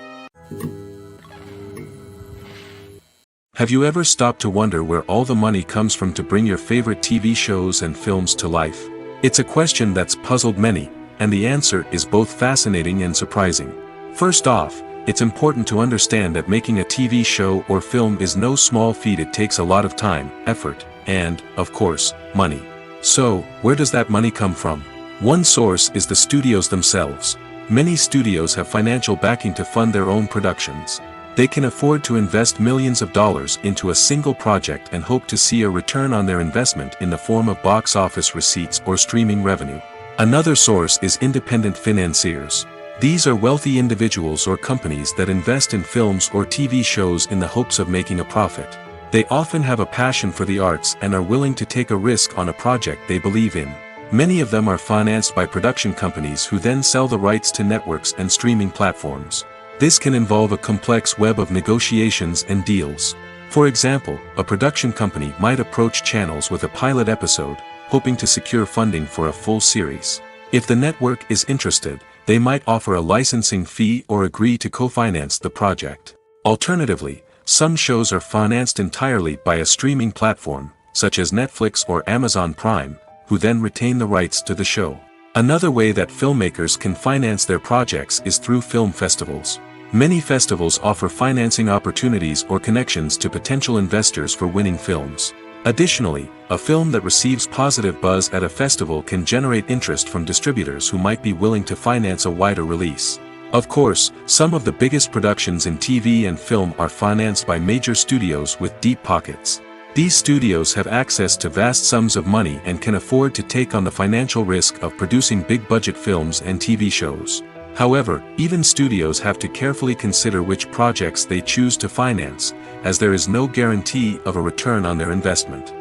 Have you ever stopped to wonder where all the money comes from to bring your favorite TV shows and films to life? It's a question that's puzzled many, and the answer is both fascinating and surprising. First off, it's important to understand that making a TV show or film is no small feat. It takes a lot of time, effort, and, of course, money. So, where does that money come from? One source is the studios themselves. Many studios have financial backing to fund their own productions. They can afford to invest millions of dollars into a single project and hope to see a return on their investment in the form of box office receipts or streaming revenue. Another source is independent financiers. These are wealthy individuals or companies that invest in films or TV shows in the hopes of making a profit. They often have a passion for the arts and are willing to take a risk on a project they believe in. Many of them are financed by production companies who then sell the rights to networks and streaming platforms. This can involve a complex web of negotiations and deals. For example, a production company might approach channels with a pilot episode, hoping to secure funding for a full series. If the network is interested, they might offer a licensing fee or agree to co-finance the project. Alternatively, some shows are financed entirely by a streaming platform, such as Netflix or Amazon Prime, who then retain the rights to the show. Another way that filmmakers can finance their projects is through film festivals. Many festivals offer financing opportunities or connections to potential investors for winning films. Additionally, a film that receives positive buzz at a festival can generate interest from distributors who might be willing to finance a wider release. Of course, some of the biggest productions in TV and film are financed by major studios with deep pockets. These studios have access to vast sums of money and can afford to take on the financial risk of producing big-budget films and TV shows. However, even studios have to carefully consider which projects they choose to finance, as there is no guarantee of a return on their investment.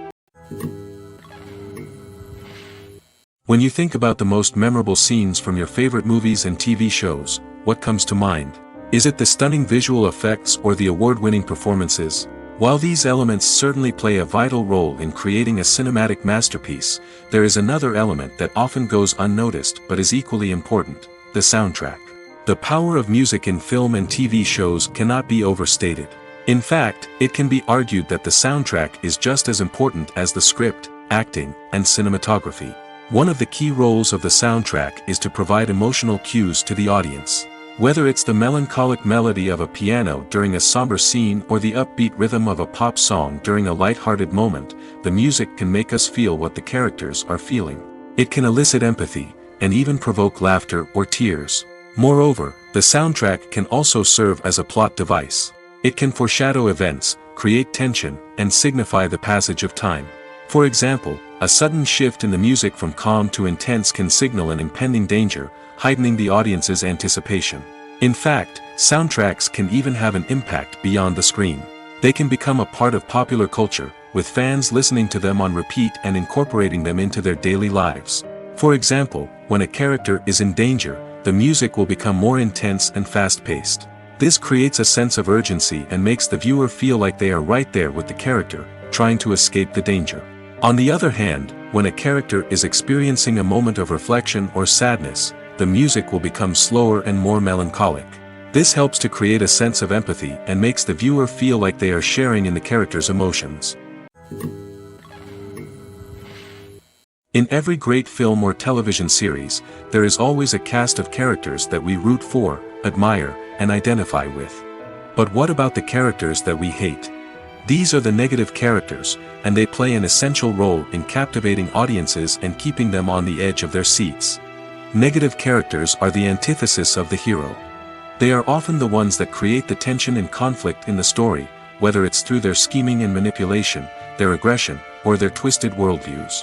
When you think about the most memorable scenes from your favorite movies and TV shows, what comes to mind? Is it the stunning visual effects or the award-winning performances? While these elements certainly play a vital role in creating a cinematic masterpiece, there is another element that often goes unnoticed but is equally important: the soundtrack. The power of music in film and TV shows cannot be overstated. In fact, it can be argued that the soundtrack is just as important as the script, acting, and cinematography. One of the key roles of the soundtrack is to provide emotional cues to the audience. Whether it's the melancholic melody of a piano during a somber scene or the upbeat rhythm of a pop song during a light-hearted moment, the music can make us feel what the characters are feeling. It can elicit empathy, and even provoke laughter or tears. Moreover, the soundtrack can also serve as a plot device. It can foreshadow events, create tension, and signify the passage of time. For example, a sudden shift in the music from calm to intense can signal an impending danger, heightening the audience's anticipation. In fact, soundtracks can even have an impact beyond the screen. They can become a part of popular culture, with fans listening to them on repeat and incorporating them into their daily lives. For example, when a character is in danger, the music will become more intense and fast-paced. This creates a sense of urgency and makes the viewer feel like they are right there with the character, trying to escape the danger. On the other hand, when a character is experiencing a moment of reflection or sadness, the music will become slower and more melancholic. This helps to create a sense of empathy and makes the viewer feel like they are sharing in the character's emotions. In every great film or television series, there is always a cast of characters that we root for, admire, and identify with. But what about the characters that we hate? These are the negative characters, and they play an essential role in captivating audiences and keeping them on the edge of their seats. Negative characters are the antithesis of the hero. They are often the ones that create the tension and conflict in the story, whether it's through their scheming and manipulation, their aggression, or their twisted worldviews.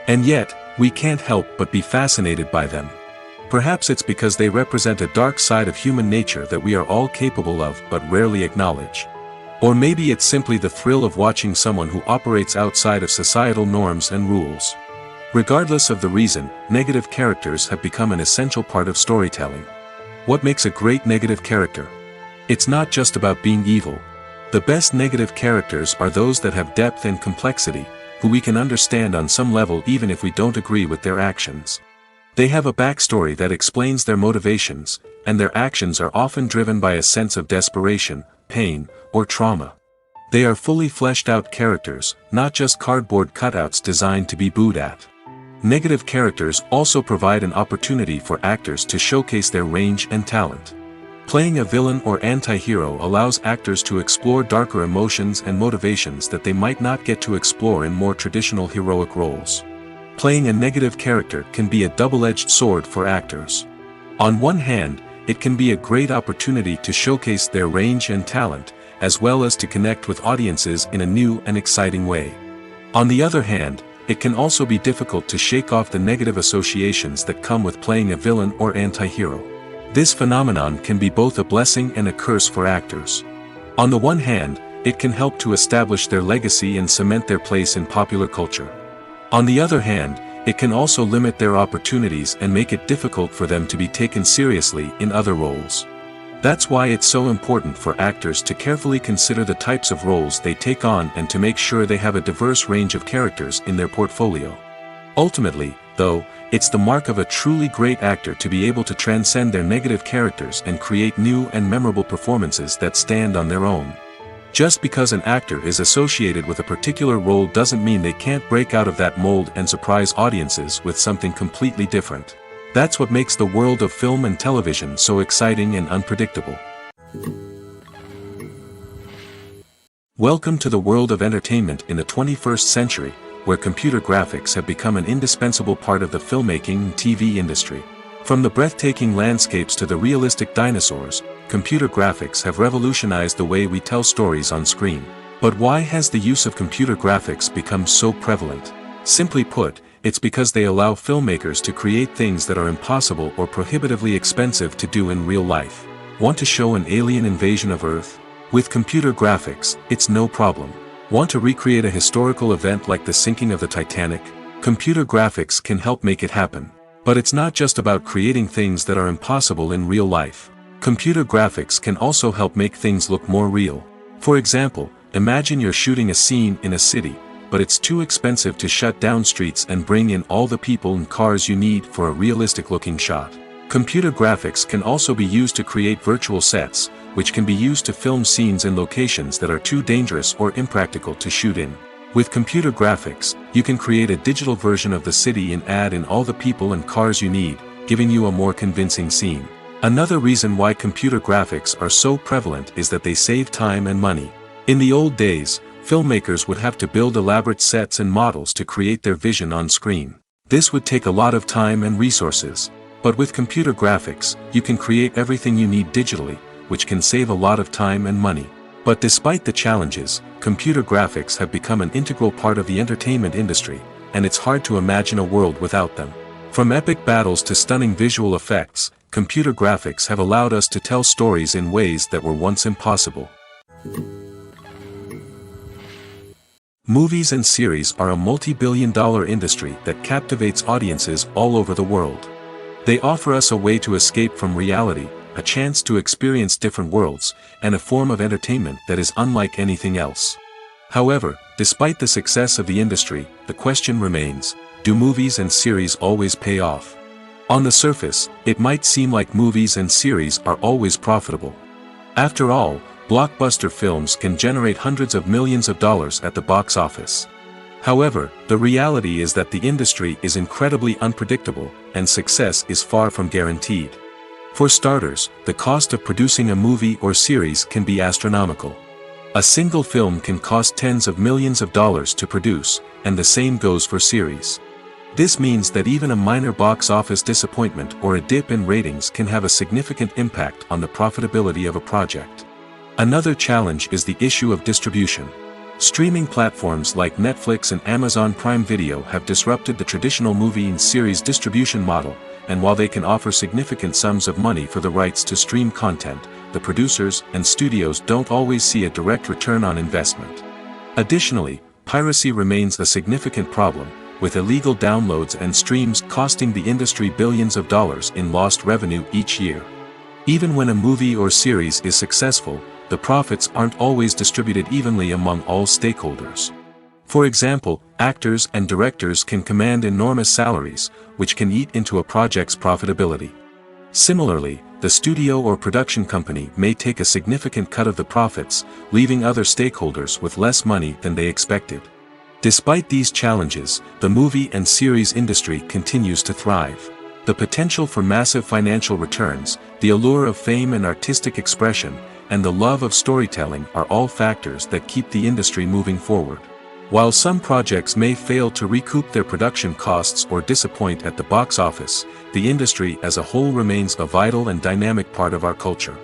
And yet, we can't help but be fascinated by them. Perhaps it's because they represent a dark side of human nature that we are all capable of but rarely acknowledge. Or maybe it's simply the thrill of watching someone who operates outside of societal norms and rules. Regardless of the reason, negative characters have become an essential part of storytelling. What makes a great negative character? It's not just about being evil. The best negative characters are those that have depth and complexity, who we can understand on some level even if we don't agree with their actions. They have a backstory that explains their motivations, and their actions are often driven by a sense of desperation, pain, or trauma. They are fully fleshed out characters, not just cardboard cutouts designed to be booed at. Negative characters also provide an opportunity for actors to showcase their range and talent. Playing a villain or anti-hero allows actors to explore darker emotions and motivations that they might not get to explore in more traditional heroic roles. Playing a negative character can be a double-edged sword for actors. On one hand, it can be a great opportunity to showcase their range and talent, as well as to connect with audiences in a new and exciting way. On the other hand, it can also be difficult to shake off the negative associations that come with playing a villain or anti-hero. This phenomenon can be both a blessing and a curse for actors. On the one hand, it can help to establish their legacy and cement their place in popular culture. On the other hand, it can also limit their opportunities and make it difficult for them to be taken seriously in other roles. That's why it's so important for actors to carefully consider the types of roles they take on and to make sure they have a diverse range of characters in their portfolio. Ultimately, though, it's the mark of a truly great actor to be able to transcend their negative characters and create new and memorable performances that stand on their own. Just because an actor is associated with a particular role doesn't mean they can't break out of that mold and surprise audiences with something completely different. That's what makes the world of film and television so exciting and unpredictable. Welcome to the world of entertainment in the 21st century, where computer graphics have become an indispensable part of the filmmaking and TV industry. From the breathtaking landscapes to the realistic dinosaurs, computer graphics have revolutionized the way we tell stories on screen. But why has the use of computer graphics become so prevalent? Simply put, it's because they allow filmmakers to create things that are impossible or prohibitively expensive to do in real life. Want to show an alien invasion of Earth? With computer graphics, it's no problem. Want to recreate a historical event like the sinking of the Titanic? Computer graphics can help make it happen. But it's not just about creating things that are impossible in real life. Computer graphics can also help make things look more real. For example, imagine you're shooting a scene in a city, but it's too expensive to shut down streets and bring in all the people and cars you need for a realistic-looking shot. Computer graphics can also be used to create virtual sets, which can be used to film scenes in locations that are too dangerous or impractical to shoot in. With computer graphics, you can create a digital version of the city and add in all the people and cars you need, giving you a more convincing scene. Another reason why computer graphics are so prevalent is that they save time and money. In the old days, filmmakers would have to build elaborate sets and models to create their vision on screen. This would take a lot of time and resources. But with computer graphics, you can create everything you need digitally, which can save a lot of time and money. But despite the challenges, computer graphics have become an integral part of the entertainment industry, and it's hard to imagine a world without them. From epic battles to stunning visual effects, computer graphics have allowed us to tell stories in ways that were once impossible. Movies and series are a multi-billion-dollar industry that captivates audiences all over the world. They offer us a way to escape from reality, a chance to experience different worlds, and a form of entertainment that is unlike anything else. However, despite the success of the industry, the question remains, do movies and series always pay off? On the surface, it might seem like movies and series are always profitable. After all, blockbuster films can generate hundreds of millions of dollars at the box office. However, the reality is that the industry is incredibly unpredictable, and success is far from guaranteed. For starters, the cost of producing a movie or series can be astronomical. A single film can cost tens of millions of dollars to produce, and the same goes for series. This means that even a minor box office disappointment or a dip in ratings can have a significant impact on the profitability of a project. Another challenge is the issue of distribution. Streaming platforms like Netflix and Amazon Prime Video have disrupted the traditional movie and series distribution model, and while they can offer significant sums of money for the rights to stream content, the producers and studios don't always see a direct return on investment. Additionally, piracy remains a significant problem, with illegal downloads and streams costing the industry billions of dollars in lost revenue each year. Even when a movie or series is successful, the profits aren't always distributed evenly among all stakeholders. For example, actors and directors can command enormous salaries, which can eat into a project's profitability. Similarly, the studio or production company may take a significant cut of the profits, leaving other stakeholders with less money than they expected. Despite these challenges, the movie and series industry continues to thrive. The potential for massive financial returns, the allure of fame and artistic expression, and the love of storytelling are all factors that keep the industry moving forward. While some projects may fail to recoup their production costs or disappoint at the box office, the industry as a whole remains a vital and dynamic part of our culture.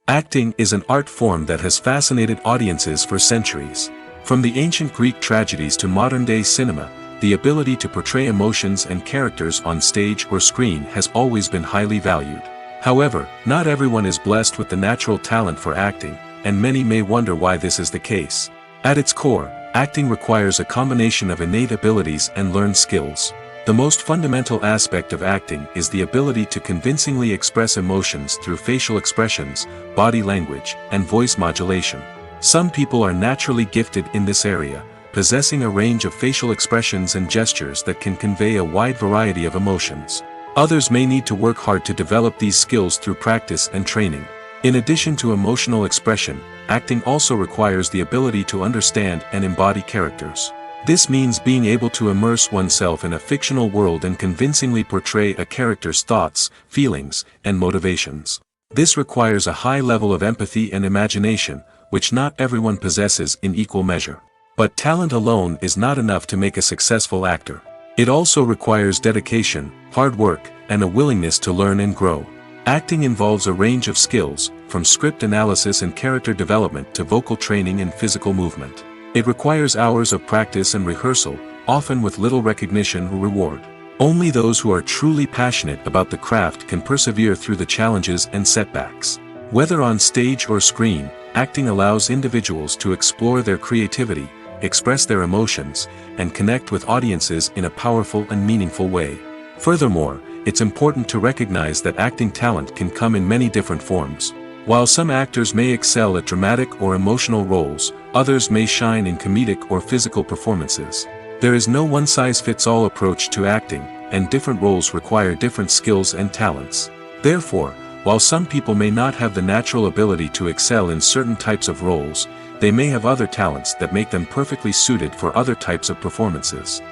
Acting is an art form that has fascinated audiences for centuries. From the ancient Greek tragedies to modern-day cinema, the ability to portray emotions and characters on stage or screen has always been highly valued. However, not everyone is blessed with the natural talent for acting, and many may wonder why this is the case. At its core, acting requires a combination of innate abilities and learned skills. The most fundamental aspect of acting is the ability to convincingly express emotions through facial expressions, body language, and voice modulation. Some people are naturally gifted in this area, possessing a range of facial expressions and gestures that can convey a wide variety of emotions. Others may need to work hard to develop these skills through practice and training. In addition to emotional expression, acting also requires the ability to understand and embody characters. This means being able to immerse oneself in a fictional world and convincingly portray a character's thoughts, feelings, and motivations. This requires a high level of empathy and imagination, which not everyone possesses in equal measure. But talent alone is not enough to make a successful actor. It also requires dedication, hard work, and a willingness to learn and grow. Acting involves a range of skills, from script analysis and character development to vocal training and physical movement. It requires hours of practice and rehearsal, often with little recognition or reward. Only those who are truly passionate about the craft can persevere through the challenges and setbacks. Whether on stage or screen, acting allows individuals to explore their creativity, express their emotions, and connect with audiences in a powerful and meaningful way. Furthermore, it's important to recognize that acting talent can come in many different forms. While some actors may excel at dramatic or emotional roles, others may shine in comedic or physical performances. There is no one-size-fits-all approach to acting, and different roles require different skills and talents. Therefore, while some people may not have the natural ability to excel in certain types of roles, they may have other talents that make them perfectly suited for other types of performances.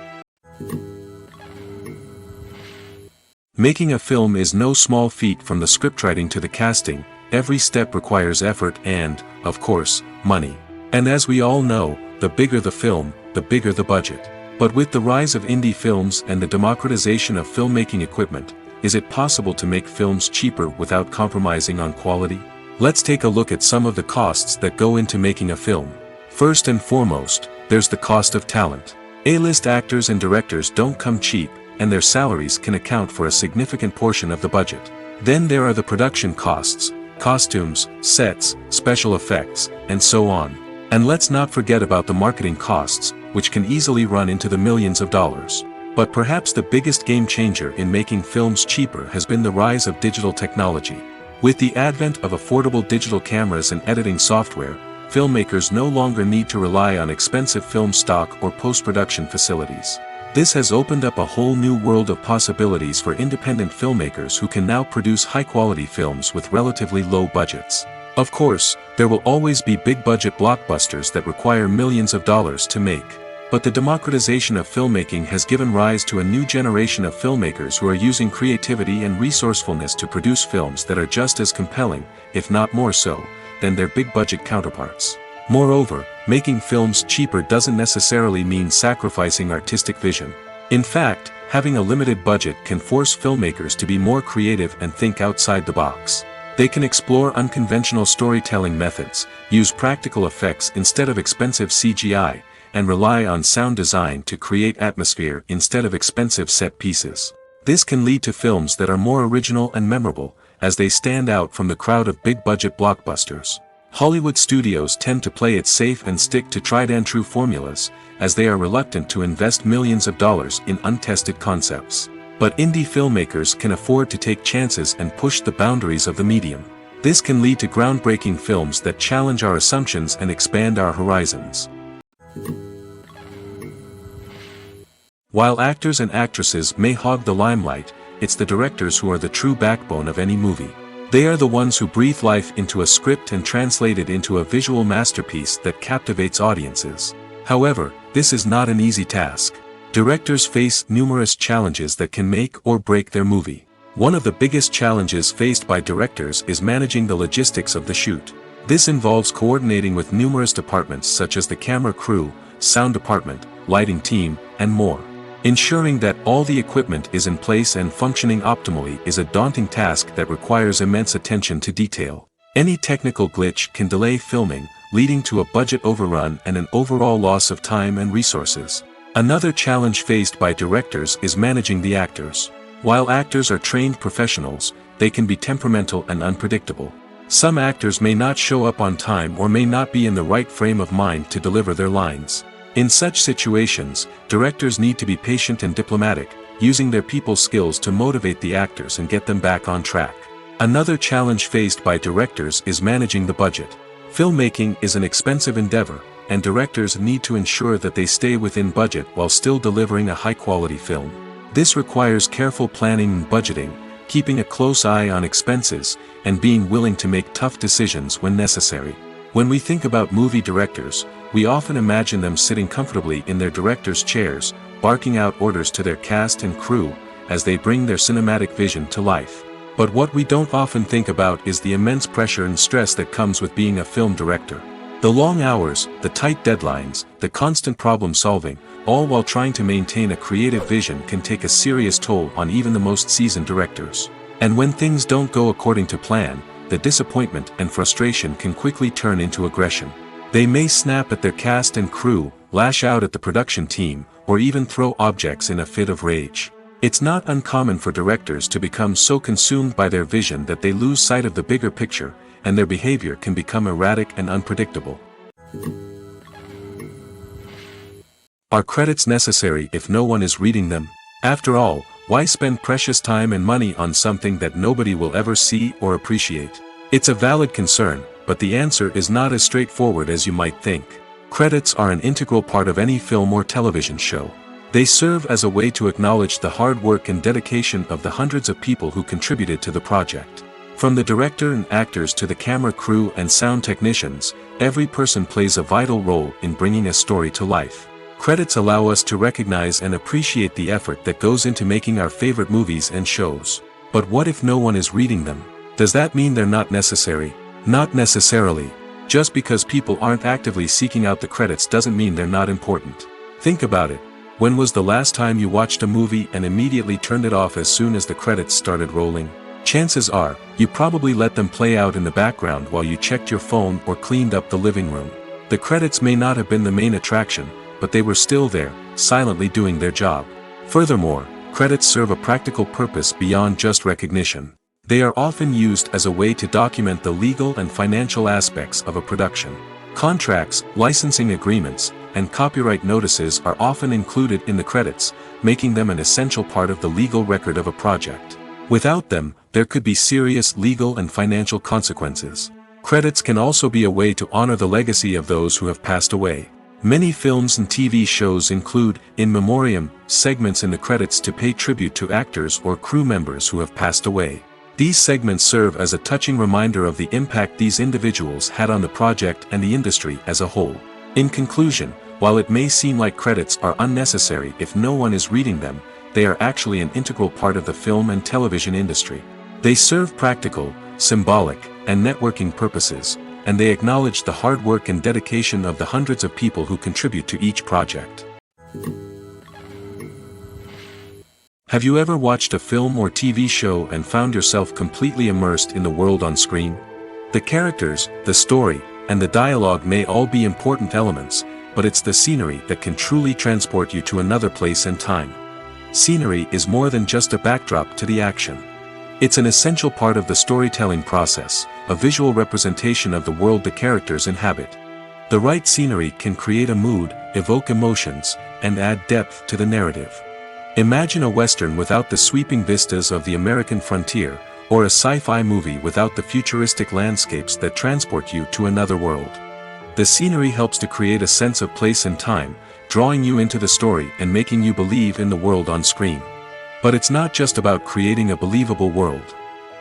Making a film is no small feat. From the scriptwriting to the casting, every step requires effort and, of course, money. And as we all know, the bigger the film, the bigger the budget. But with the rise of indie films and the democratization of filmmaking equipment, is it possible to make films cheaper without compromising on quality? Let's take a look at some of the costs that go into making a film. First and foremost, there's the cost of talent. A-list actors and directors don't come cheap, and their salaries can account for a significant portion of the budget. Then there are the production costs, costumes, sets, special effects, and so on. And let's not forget about the marketing costs, which can easily run into the millions of dollars. But perhaps the biggest game changer in making films cheaper has been the rise of digital technology. With the advent of affordable digital cameras and editing software, filmmakers no longer need to rely on expensive film stock or post-production facilities. This has opened up a whole new world of possibilities for independent filmmakers who can now produce high-quality films with relatively low budgets. Of course, there will always be big-budget blockbusters that require millions of dollars to make. But the democratization of filmmaking has given rise to a new generation of filmmakers who are using creativity and resourcefulness to produce films that are just as compelling, if not more so, than their big-budget counterparts. Moreover, making films cheaper doesn't necessarily mean sacrificing artistic vision. In fact, having a limited budget can force filmmakers to be more creative and think outside the box. They can explore unconventional storytelling methods, use practical effects instead of expensive CGI, and rely on sound design to create atmosphere instead of expensive set pieces. This can lead to films that are more original and memorable, as they stand out from the crowd of big-budget blockbusters. Hollywood studios tend to play it safe and stick to tried-and-true formulas, as they are reluctant to invest millions of dollars in untested concepts. But indie filmmakers can afford to take chances and push the boundaries of the medium. This can lead to groundbreaking films that challenge our assumptions and expand our horizons. While actors and actresses may hog the limelight, it's the directors who are the true backbone of any movie. They are the ones who breathe life into a script and translate it into a visual masterpiece that captivates audiences. However, this is not an easy task. Directors face numerous challenges that can make or break their movie. One of the biggest challenges faced by directors is managing the logistics of the shoot. This involves coordinating with numerous departments such as the camera crew, sound department, lighting team, and more. Ensuring that all the equipment is in place and functioning optimally is a daunting task that requires immense attention to detail. Any technical glitch can delay filming, leading to a budget overrun and an overall loss of time and resources. Another challenge faced by directors is managing the actors. While actors are trained professionals, they can be temperamental and unpredictable. Some actors may not show up on time or may not be in the right frame of mind to deliver their lines. In such situations, directors need to be patient and diplomatic, using their people skills to motivate the actors and get them back on track. Another challenge faced by directors is managing the budget. Filmmaking is an expensive endeavor, and directors need to ensure that they stay within budget while still delivering a high-quality film. This requires careful planning and budgeting, keeping a close eye on expenses, and being willing to make tough decisions when necessary. When we think about movie directors, we often imagine them sitting comfortably in their director's chairs, barking out orders to their cast and crew, as they bring their cinematic vision to life. But what we don't often think about is the immense pressure and stress that comes with being a film director. The long hours, the tight deadlines, the constant problem solving, all while trying to maintain a creative vision can take a serious toll on even the most seasoned directors. And when things don't go according to plan, the disappointment and frustration can quickly turn into aggression. They may snap at their cast and crew, lash out at the production team, or even throw objects in a fit of rage. It's not uncommon for directors to become so consumed by their vision that they lose sight of the bigger picture, and their behavior can become erratic and unpredictable. Are credits necessary if no one is reading them? After all, why spend precious time and money on something that nobody will ever see or appreciate? It's a valid concern, but the answer is not as straightforward as you might think. Credits are an integral part of any film or television show. They serve as a way to acknowledge the hard work and dedication of the hundreds of people who contributed to the project. From the director and actors to the camera crew and sound technicians, every person plays a vital role in bringing a story to life. Credits allow us to recognize and appreciate the effort that goes into making our favorite movies and shows. But what if no one is reading them? Does that mean they're not necessary? Not necessarily. Just because people aren't actively seeking out the credits doesn't mean they're not important. Think about it. When was the last time you watched a movie and immediately turned it off as soon as the credits started rolling? Chances are, you probably let them play out in the background while you checked your phone or cleaned up the living room. The credits may not have been the main attraction, but they were still there, silently doing their job. Furthermore, credits serve a practical purpose beyond just recognition. They are often used as a way to document the legal and financial aspects of a production. Contracts, licensing agreements, and copyright notices are often included in the credits, making them an essential part of the legal record of a project. Without them, there could be serious legal and financial consequences. Credits can also be a way to honor the legacy of those who have passed away. Many films and TV shows include, in memoriam, segments in the credits to pay tribute to actors or crew members who have passed away. These segments serve as a touching reminder of the impact these individuals had on the project and the industry as a whole. In conclusion, while it may seem like credits are unnecessary if no one is reading them, they are actually an integral part of the film and television industry. They serve practical, symbolic, and networking purposes, and they acknowledge the hard work and dedication of the hundreds of people who contribute to each project. Have you ever watched a film or TV show and found yourself completely immersed in the world on screen? The characters, the story, and the dialogue may all be important elements, but it's the scenery that can truly transport you to another place and time. Scenery is more than just a backdrop to the action. It's an essential part of the storytelling process, a visual representation of the world the characters inhabit. The right scenery can create a mood, evoke emotions, and add depth to the narrative. Imagine a Western without the sweeping vistas of the American frontier, or a sci-fi movie without the futuristic landscapes that transport you to another world. The scenery helps to create a sense of place and time, drawing you into the story and making you believe in the world on screen. But it's not just about creating a believable world.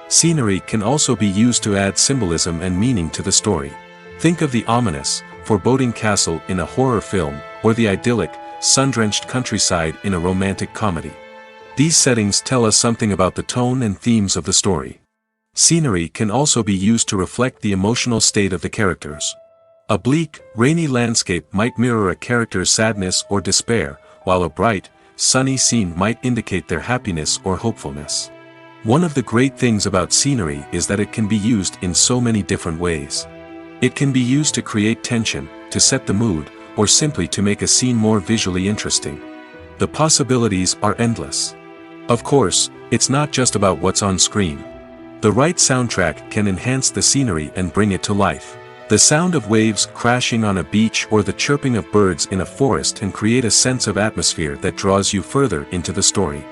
Scenery can also be used to add symbolism and meaning to the story. Think of the ominous, foreboding castle in a horror film, or the idyllic, sun-drenched countryside in a romantic comedy. These settings tell us something about the tone and themes of the story. Scenery can also be used to reflect the emotional state of the characters. A bleak, rainy landscape might mirror a character's sadness or despair, while a bright, sunny scene might indicate their happiness or hopefulness. One of the great things about scenery is that it can be used in so many different ways. It can be used to create tension, to set the mood, or simply to make a scene more visually interesting. The possibilities are endless. Of course, it's not just about what's on screen. The right soundtrack can enhance the scenery and bring it to life. The sound of waves crashing on a beach or the chirping of birds in a forest can create a sense of atmosphere that draws you further into the story.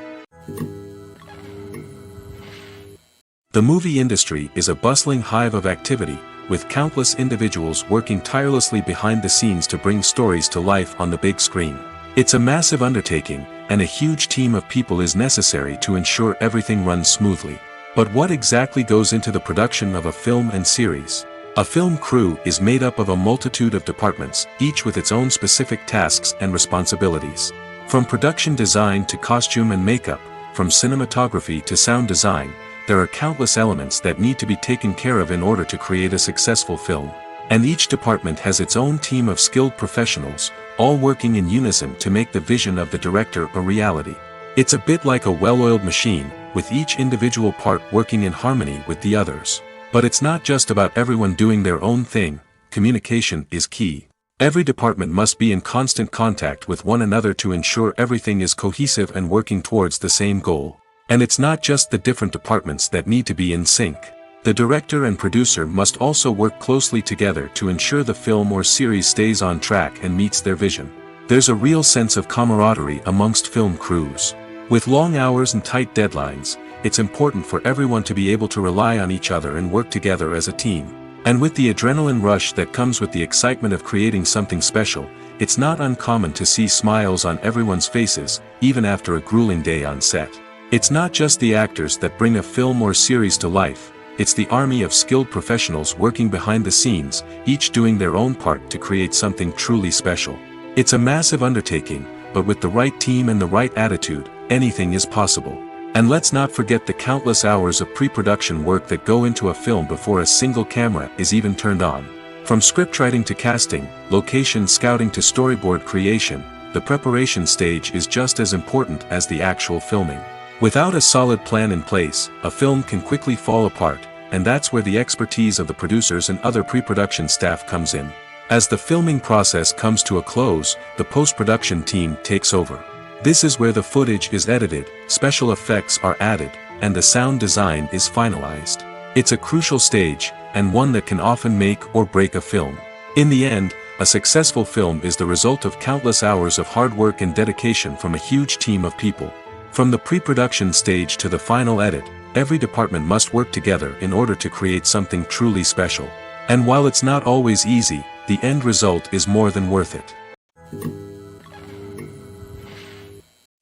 The movie industry is a bustling hive of activity, with countless individuals working tirelessly behind the scenes to bring stories to life on the big screen. It's a massive undertaking, and a huge team of people is necessary to ensure everything runs smoothly. But what exactly goes into the production of a film and series? A film crew is made up of a multitude of departments, each with its own specific tasks and responsibilities. From production design to costume and makeup, from cinematography to sound design, there are countless elements that need to be taken care of in order to create a successful film. And each department has its own team of skilled professionals, all working in unison to make the vision of the director a reality. It's a bit like a well-oiled machine, with each individual part working in harmony with the others. But it's not just about everyone doing their own thing. Communication is key. Every department must be in constant contact with one another to ensure everything is cohesive and working towards the same goal. And it's not just the different departments that need to be in sync. The director and producer must also work closely together to ensure the film or series stays on track and meets their vision. There's a real sense of camaraderie amongst film crews. With long hours and tight deadlines, it's important for everyone to be able to rely on each other and work together as a team. And with the adrenaline rush that comes with the excitement of creating something special, it's not uncommon to see smiles on everyone's faces, even after a grueling day on set. It's not just the actors that bring a film or series to life, it's the army of skilled professionals working behind the scenes, each doing their own part to create something truly special. It's a massive undertaking, but with the right team and the right attitude, anything is possible. And let's not forget the countless hours of pre-production work that go into a film before a single camera is even turned on. From scriptwriting to casting, location scouting to storyboard creation, the preparation stage is just as important as the actual filming. Without a solid plan in place, a film can quickly fall apart, and that's where the expertise of the producers and other pre-production staff comes in. As the filming process comes to a close, the post-production team takes over. This is where the footage is edited, special effects are added, and the sound design is finalized. It's a crucial stage, and one that can often make or break a film. In the end, a successful film is the result of countless hours of hard work and dedication from a huge team of people. From the pre-production stage to the final edit, every department must work together in order to create something truly special. And while it's not always easy, the end result is more than worth it.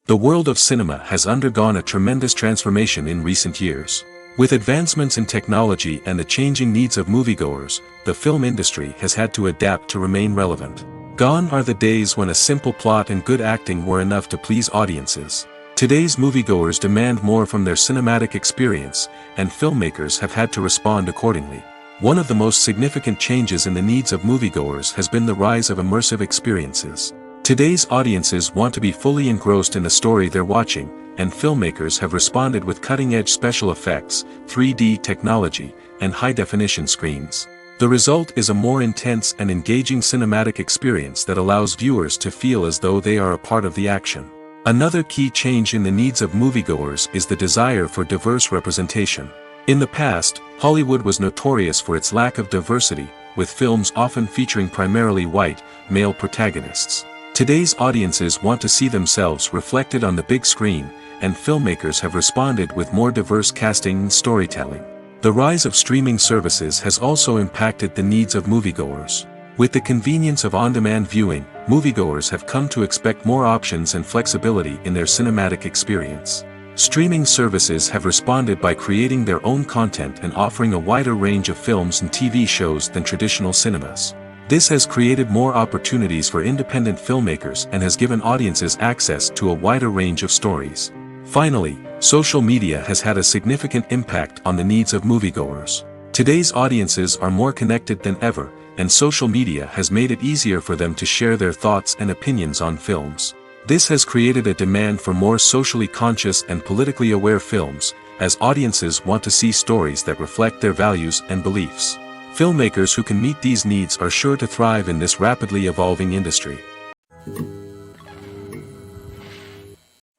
The world of cinema has undergone a tremendous transformation in recent years. With advancements in technology and the changing needs of moviegoers, the film industry has had to adapt to remain relevant. Gone are the days when a simple plot and good acting were enough to please audiences. Today's moviegoers demand more from their cinematic experience, and filmmakers have had to respond accordingly. One of the most significant changes in the needs of moviegoers has been the rise of immersive experiences. Today's audiences want to be fully engrossed in the story they're watching, and filmmakers have responded with cutting-edge special effects, 3D technology, and high-definition screens. The result is a more intense and engaging cinematic experience that allows viewers to feel as though they are a part of the action. Another key change in the needs of moviegoers is the desire for diverse representation. In the past, Hollywood was notorious for its lack of diversity, with films often featuring primarily white, male protagonists. Today's audiences want to see themselves reflected on the big screen, and filmmakers have responded with more diverse casting and storytelling. The rise of streaming services has also impacted the needs of moviegoers. With the convenience of on-demand viewing, moviegoers have come to expect more options and flexibility in their cinematic experience. Streaming services have responded by creating their own content and offering a wider range of films and TV shows than traditional cinemas. This has created more opportunities for independent filmmakers and has given audiences access to a wider range of stories. Finally, social media has had a significant impact on the needs of moviegoers. Today's audiences are more connected than ever, and social media has made it easier for them to share their thoughts and opinions on films. This has created a demand for more socially conscious and politically aware films, as audiences want to see stories that reflect their values and beliefs. Filmmakers who can meet these needs are sure to thrive in this rapidly evolving industry.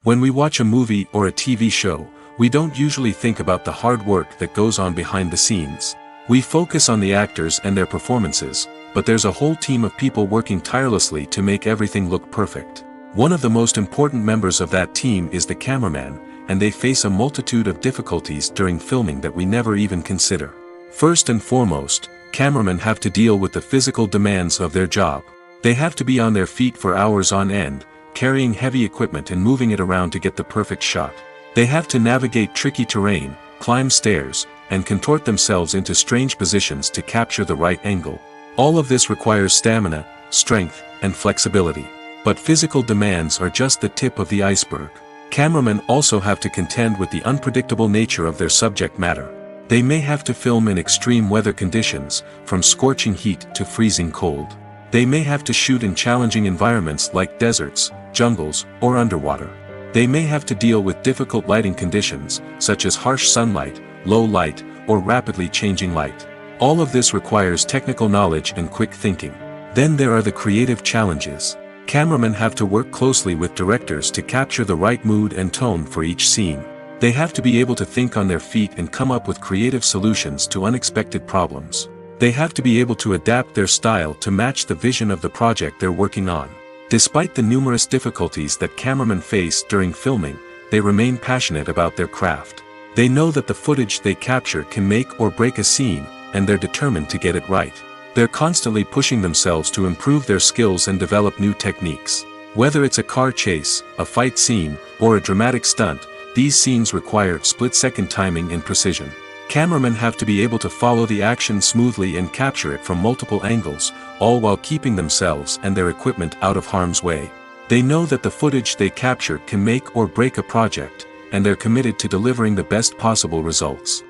When we watch a movie or a TV show, we don't usually think about the hard work that goes on behind the scenes. We focus on the actors and their performances, but there's a whole team of people working tirelessly to make everything look perfect. One of the most important members of that team is the cameraman, and they face a multitude of difficulties during filming that we never even consider. First and foremost, cameramen have to deal with the physical demands of their job. They have to be on their feet for hours on end, carrying heavy equipment and moving it around to get the perfect shot. They have to navigate tricky terrain, climb stairs, and contort themselves into strange positions to capture the right angle. All of this requires stamina, strength, and flexibility. But physical demands are just the tip of the iceberg. Cameramen also have to contend with the unpredictable nature of their subject matter. They may have to film in extreme weather conditions, from scorching heat to freezing cold. They may have to shoot in challenging environments like deserts, jungles, or underwater. They may have to deal with difficult lighting conditions, such as harsh sunlight, low light, or rapidly changing light. All of this requires technical knowledge and quick thinking. Then there are the creative challenges. Cameramen have to work closely with directors to capture the right mood and tone for each scene. They have to be able to think on their feet and come up with creative solutions to unexpected problems. They have to be able to adapt their style to match the vision of the project they're working on. Despite the numerous difficulties that cameramen face during filming, they remain passionate about their craft. They know that the footage they capture can make or break a scene, and they're determined to get it right. They're constantly pushing themselves to improve their skills and develop new techniques. Whether it's a car chase, a fight scene, or a dramatic stunt, these scenes require split-second timing and precision. Cameramen have to be able to follow the action smoothly and capture it from multiple angles, all while keeping themselves and their equipment out of harm's way. They know that the footage they capture can make or break a project, and they're committed to delivering the best possible results.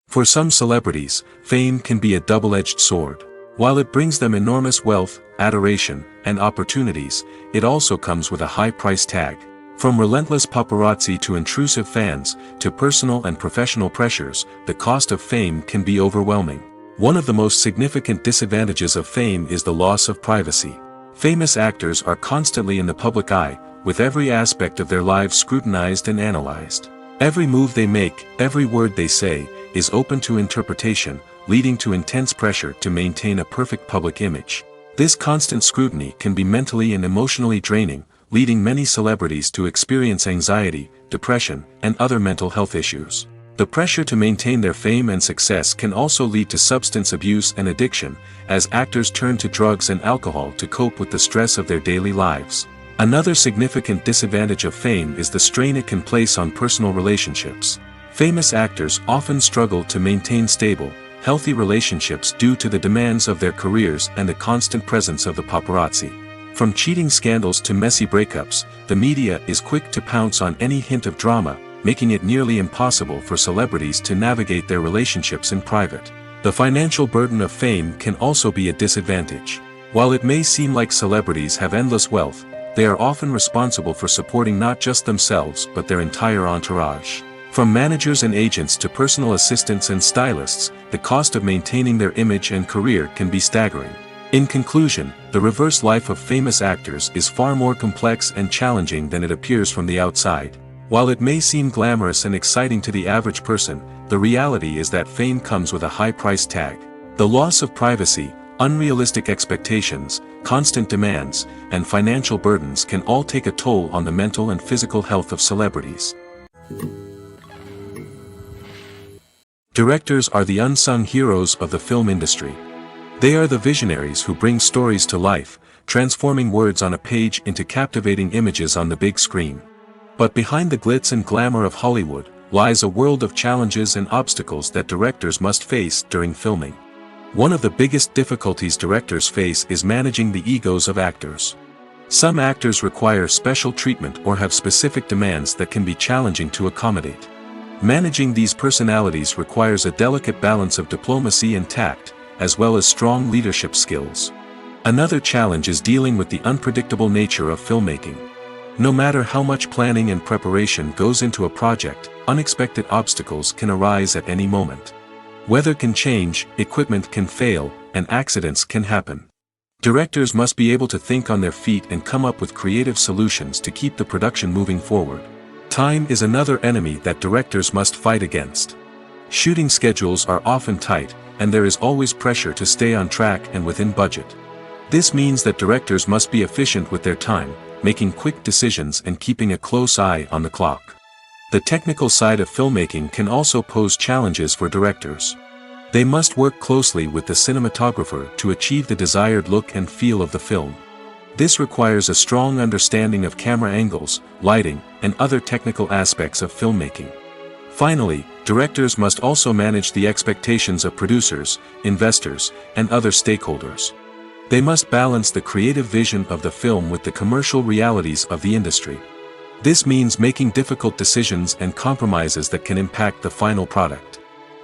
For some celebrities, fame can be a double-edged sword. While it brings them enormous wealth, adoration, and opportunities, it also comes with a high price tag. From relentless paparazzi to intrusive fans, to personal and professional pressures, the cost of fame can be overwhelming. One of the most significant disadvantages of fame is the loss of privacy. Famous actors are constantly in the public eye, with every aspect of their lives scrutinized and analyzed. Every move they make, every word they say, is open to interpretation, leading to intense pressure to maintain a perfect public image. This constant scrutiny can be mentally and emotionally draining, leading many celebrities to experience anxiety, depression, and other mental health issues. The pressure to maintain their fame and success can also lead to substance abuse and addiction, as actors turn to drugs and alcohol to cope with the stress of their daily lives. Another significant disadvantage of fame is the strain it can place on personal relationships. Famous actors often struggle to maintain stable, healthy relationships due to the demands of their careers and the constant presence of the paparazzi. From cheating scandals to messy breakups, the media is quick to pounce on any hint of drama, making it nearly impossible for celebrities to navigate their relationships in private. The financial burden of fame can also be a disadvantage. While it may seem like celebrities have endless wealth, they are often responsible for supporting not just themselves but their entire entourage. From managers and agents to personal assistants and stylists, the cost of maintaining their image and career can be staggering. In conclusion, the reverse life of famous actors is far more complex and challenging than it appears from the outside. While it may seem glamorous and exciting to the average person, the reality is that fame comes with a high price tag. The loss of privacy, unrealistic expectations, constant demands, and financial burdens can all take a toll on the mental and physical health of celebrities. Directors are the unsung heroes of the film industry. They are the visionaries who bring stories to life, transforming words on a page into captivating images on the big screen. But behind the glitz and glamour of Hollywood, lies a world of challenges and obstacles that directors must face during filming. One of the biggest difficulties directors face is managing the egos of actors. Some actors require special treatment or have specific demands that can be challenging to accommodate. Managing these personalities requires a delicate balance of diplomacy and tact, as well as strong leadership skills. Another challenge is dealing with the unpredictable nature of filmmaking. No matter how much planning and preparation goes into a project, unexpected obstacles can arise at any moment. Weather can change, equipment can fail, and accidents can happen. Directors must be able to think on their feet and come up with creative solutions to keep the production moving forward. Time is another enemy that directors must fight against. Shooting schedules are often tight, and there is always pressure to stay on track and within budget. This means that directors must be efficient with their time, making quick decisions and keeping a close eye on the clock. The technical side of filmmaking can also pose challenges for directors. They must work closely with the cinematographer to achieve the desired look and feel of the film. This requires a strong understanding of camera angles, lighting, and other technical aspects of filmmaking. Finally, directors must also manage the expectations of producers, investors, and other stakeholders. They must balance the creative vision of the film with the commercial realities of the industry. This means making difficult decisions and compromises that can impact the final product.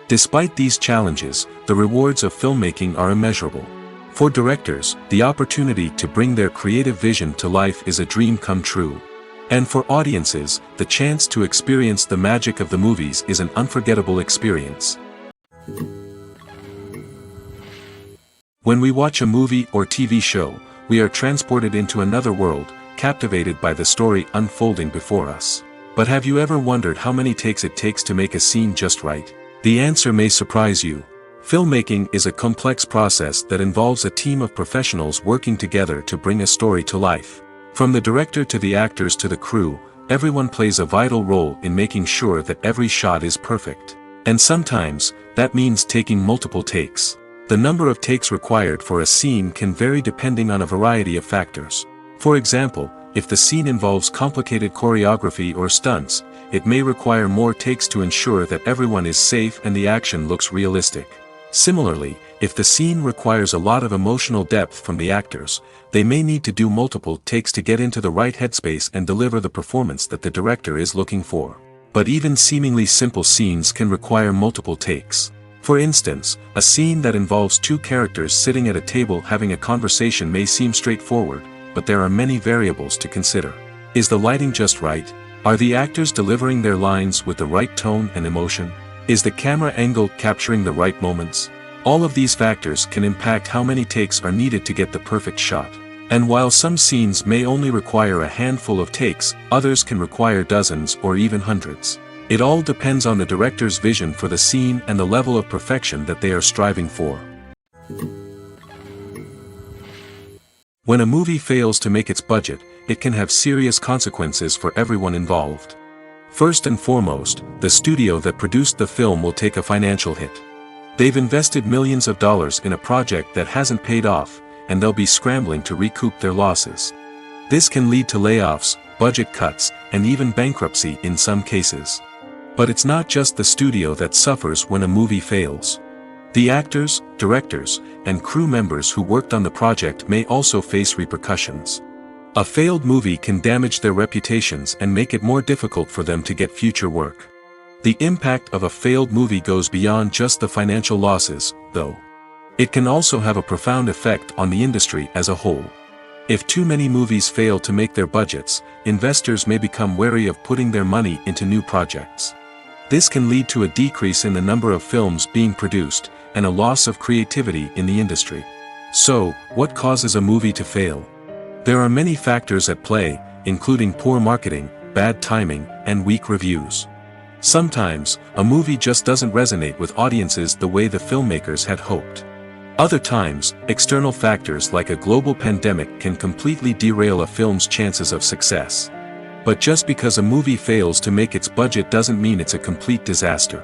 Despite these challenges, the rewards of filmmaking are immeasurable. For directors, the opportunity to bring their creative vision to life is a dream come true. And for audiences, the chance to experience the magic of the movies is an unforgettable experience. When we watch a movie or TV show, we are transported into another world, captivated by the story unfolding before us. But have you ever wondered how many takes it takes to make a scene just right? The answer may surprise you. Filmmaking is a complex process that involves a team of professionals working together to bring a story to life. From the director to the actors to the crew, everyone plays a vital role in making sure that every shot is perfect. And sometimes, that means taking multiple takes. The number of takes required for a scene can vary depending on a variety of factors. For example, if the scene involves complicated choreography or stunts, it may require more takes to ensure that everyone is safe and the action looks realistic. Similarly, if the scene requires a lot of emotional depth from the actors, they may need to do multiple takes to get into the right headspace and deliver the performance that the director is looking for. But even seemingly simple scenes can require multiple takes. For instance, a scene that involves two characters sitting at a table having a conversation may seem straightforward, but there are many variables to consider. Is the lighting just right? Are the actors delivering their lines with the right tone and emotion? Is the camera angle capturing the right moments? All of these factors can impact how many takes are needed to get the perfect shot. And while some scenes may only require a handful of takes, others can require dozens or even hundreds. It all depends on the director's vision for the scene and the level of perfection that they are striving for. When a movie fails to make its budget, it can have serious consequences for everyone involved. First and foremost, the studio that produced the film will take a financial hit. They've invested millions of dollars in a project that hasn't paid off, and they'll be scrambling to recoup their losses. This can lead to layoffs, budget cuts, and even bankruptcy in some cases. But it's not just the studio that suffers when a movie fails. The actors, directors, and crew members who worked on the project may also face repercussions. A failed movie can damage their reputations and make it more difficult for them to get future work. The impact of a failed movie goes beyond just the financial losses, though. It can also have a profound effect on the industry as a whole. If too many movies fail to make their budgets, investors may become wary of putting their money into new projects. This can lead to a decrease in the number of films being produced, and a loss of creativity in the industry. So, what causes a movie to fail? There are many factors at play, including poor marketing, bad timing, and weak reviews. Sometimes, a movie just doesn't resonate with audiences the way the filmmakers had hoped. Other times, external factors like a global pandemic can completely derail a film's chances of success. But just because a movie fails to make its budget doesn't mean it's a complete disaster.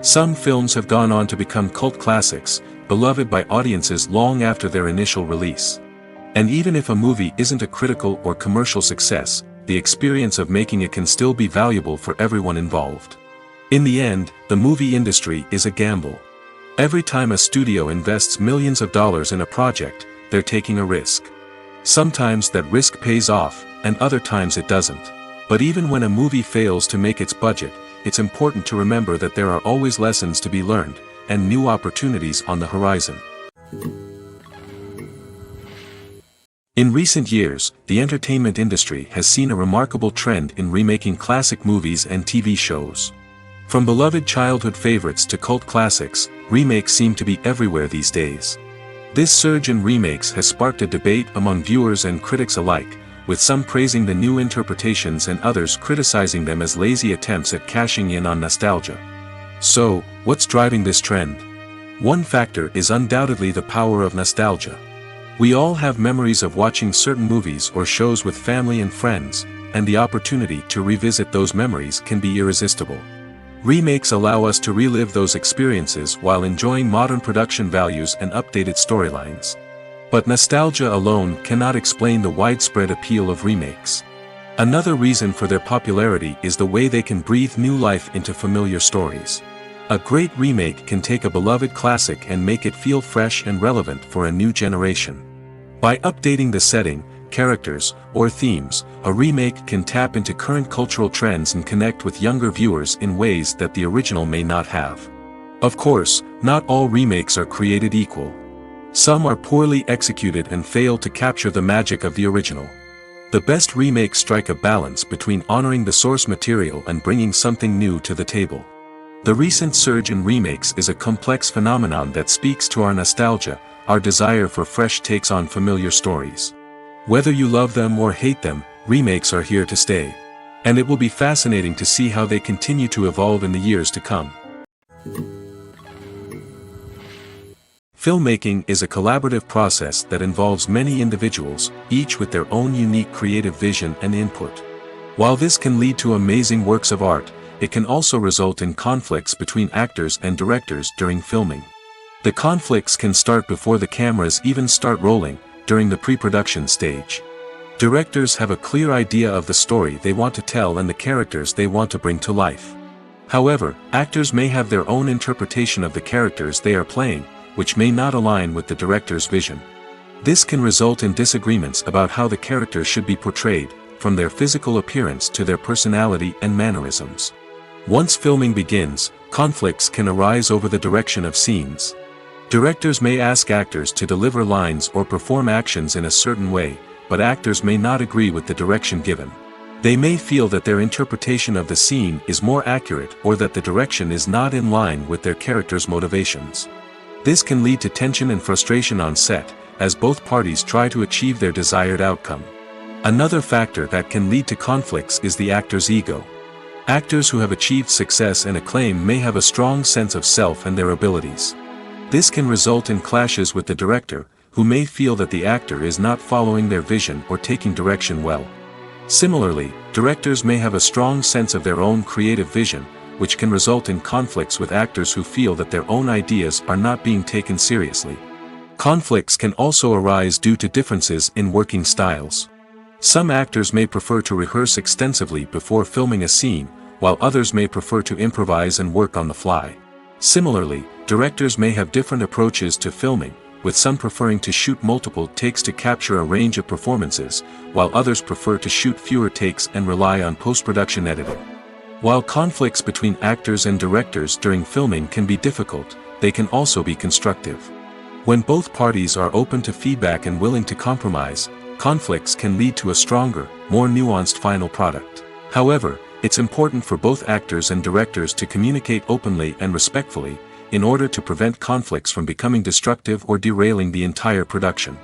Some films have gone on to become cult classics, beloved by audiences long after their initial release. And even if a movie isn't a critical or commercial success, the experience of making it can still be valuable for everyone involved. In the end, the movie industry is a gamble. Every time a studio invests millions of dollars in a project, they're taking a risk. Sometimes that risk pays off, and other times it doesn't. But even when a movie fails to make its budget, it's important to remember that there are always lessons to be learned, and new opportunities on the horizon. In recent years, the entertainment industry has seen a remarkable trend in remaking classic movies and TV shows. From beloved childhood favorites to cult classics, remakes seem to be everywhere these days. This surge in remakes has sparked a debate among viewers and critics alike, with some praising the new interpretations and others criticizing them as lazy attempts at cashing in on nostalgia. So, what's driving this trend? One factor is undoubtedly the power of nostalgia. We all have memories of watching certain movies or shows with family and friends, and the opportunity to revisit those memories can be irresistible. Remakes allow us to relive those experiences while enjoying modern production values and updated storylines. But nostalgia alone cannot explain the widespread appeal of remakes. Another reason for their popularity is the way they can breathe new life into familiar stories. A great remake can take a beloved classic and make it feel fresh and relevant for a new generation. By updating the setting, characters, or themes, a remake can tap into current cultural trends and connect with younger viewers in ways that the original may not have. Of course, not all remakes are created equal. Some are poorly executed and fail to capture the magic of the original. The best remakes strike a balance between honoring the source material and bringing something new to the table. The recent surge in remakes is a complex phenomenon that speaks to our nostalgia, our desire for fresh takes on familiar stories. Whether you love them or hate them, remakes are here to stay. And it will be fascinating to see how they continue to evolve in the years to come. Filmmaking is a collaborative process that involves many individuals, each with their own unique creative vision and input. While this can lead to amazing works of art, it can also result in conflicts between actors and directors during filming. The conflicts can start before the cameras even start rolling, during the pre-production stage. Directors have a clear idea of the story they want to tell and the characters they want to bring to life. However, actors may have their own interpretation of the characters they are playing, which may not align with the director's vision. This can result in disagreements about how the characters should be portrayed, from their physical appearance to their personality and mannerisms. Once filming begins, conflicts can arise over the direction of scenes. Directors may ask actors to deliver lines or perform actions in a certain way, but actors may not agree with the direction given. They may feel that their interpretation of the scene is more accurate or that the direction is not in line with their character's motivations. This can lead to tension and frustration on set, as both parties try to achieve their desired outcome. Another factor that can lead to conflicts is the actor's ego. Actors who have achieved success and acclaim may have a strong sense of self and their abilities. This can result in clashes with the director, who may feel that the actor is not following their vision or taking direction well. Similarly, directors may have a strong sense of their own creative vision, which can result in conflicts with actors who feel that their own ideas are not being taken seriously. Conflicts can also arise due to differences in working styles. Some actors may prefer to rehearse extensively before filming a scene, while others may prefer to improvise and work on the fly. Similarly, directors may have different approaches to filming, with some preferring to shoot multiple takes to capture a range of performances, while others prefer to shoot fewer takes and rely on post-production editing. While conflicts between actors and directors during filming can be difficult, they can also be constructive. When both parties are open to feedback and willing to compromise, conflicts can lead to a stronger, more nuanced final product. However, it's important for both actors and directors to communicate openly and respectfully, in order to prevent conflicts from becoming destructive or derailing the entire production.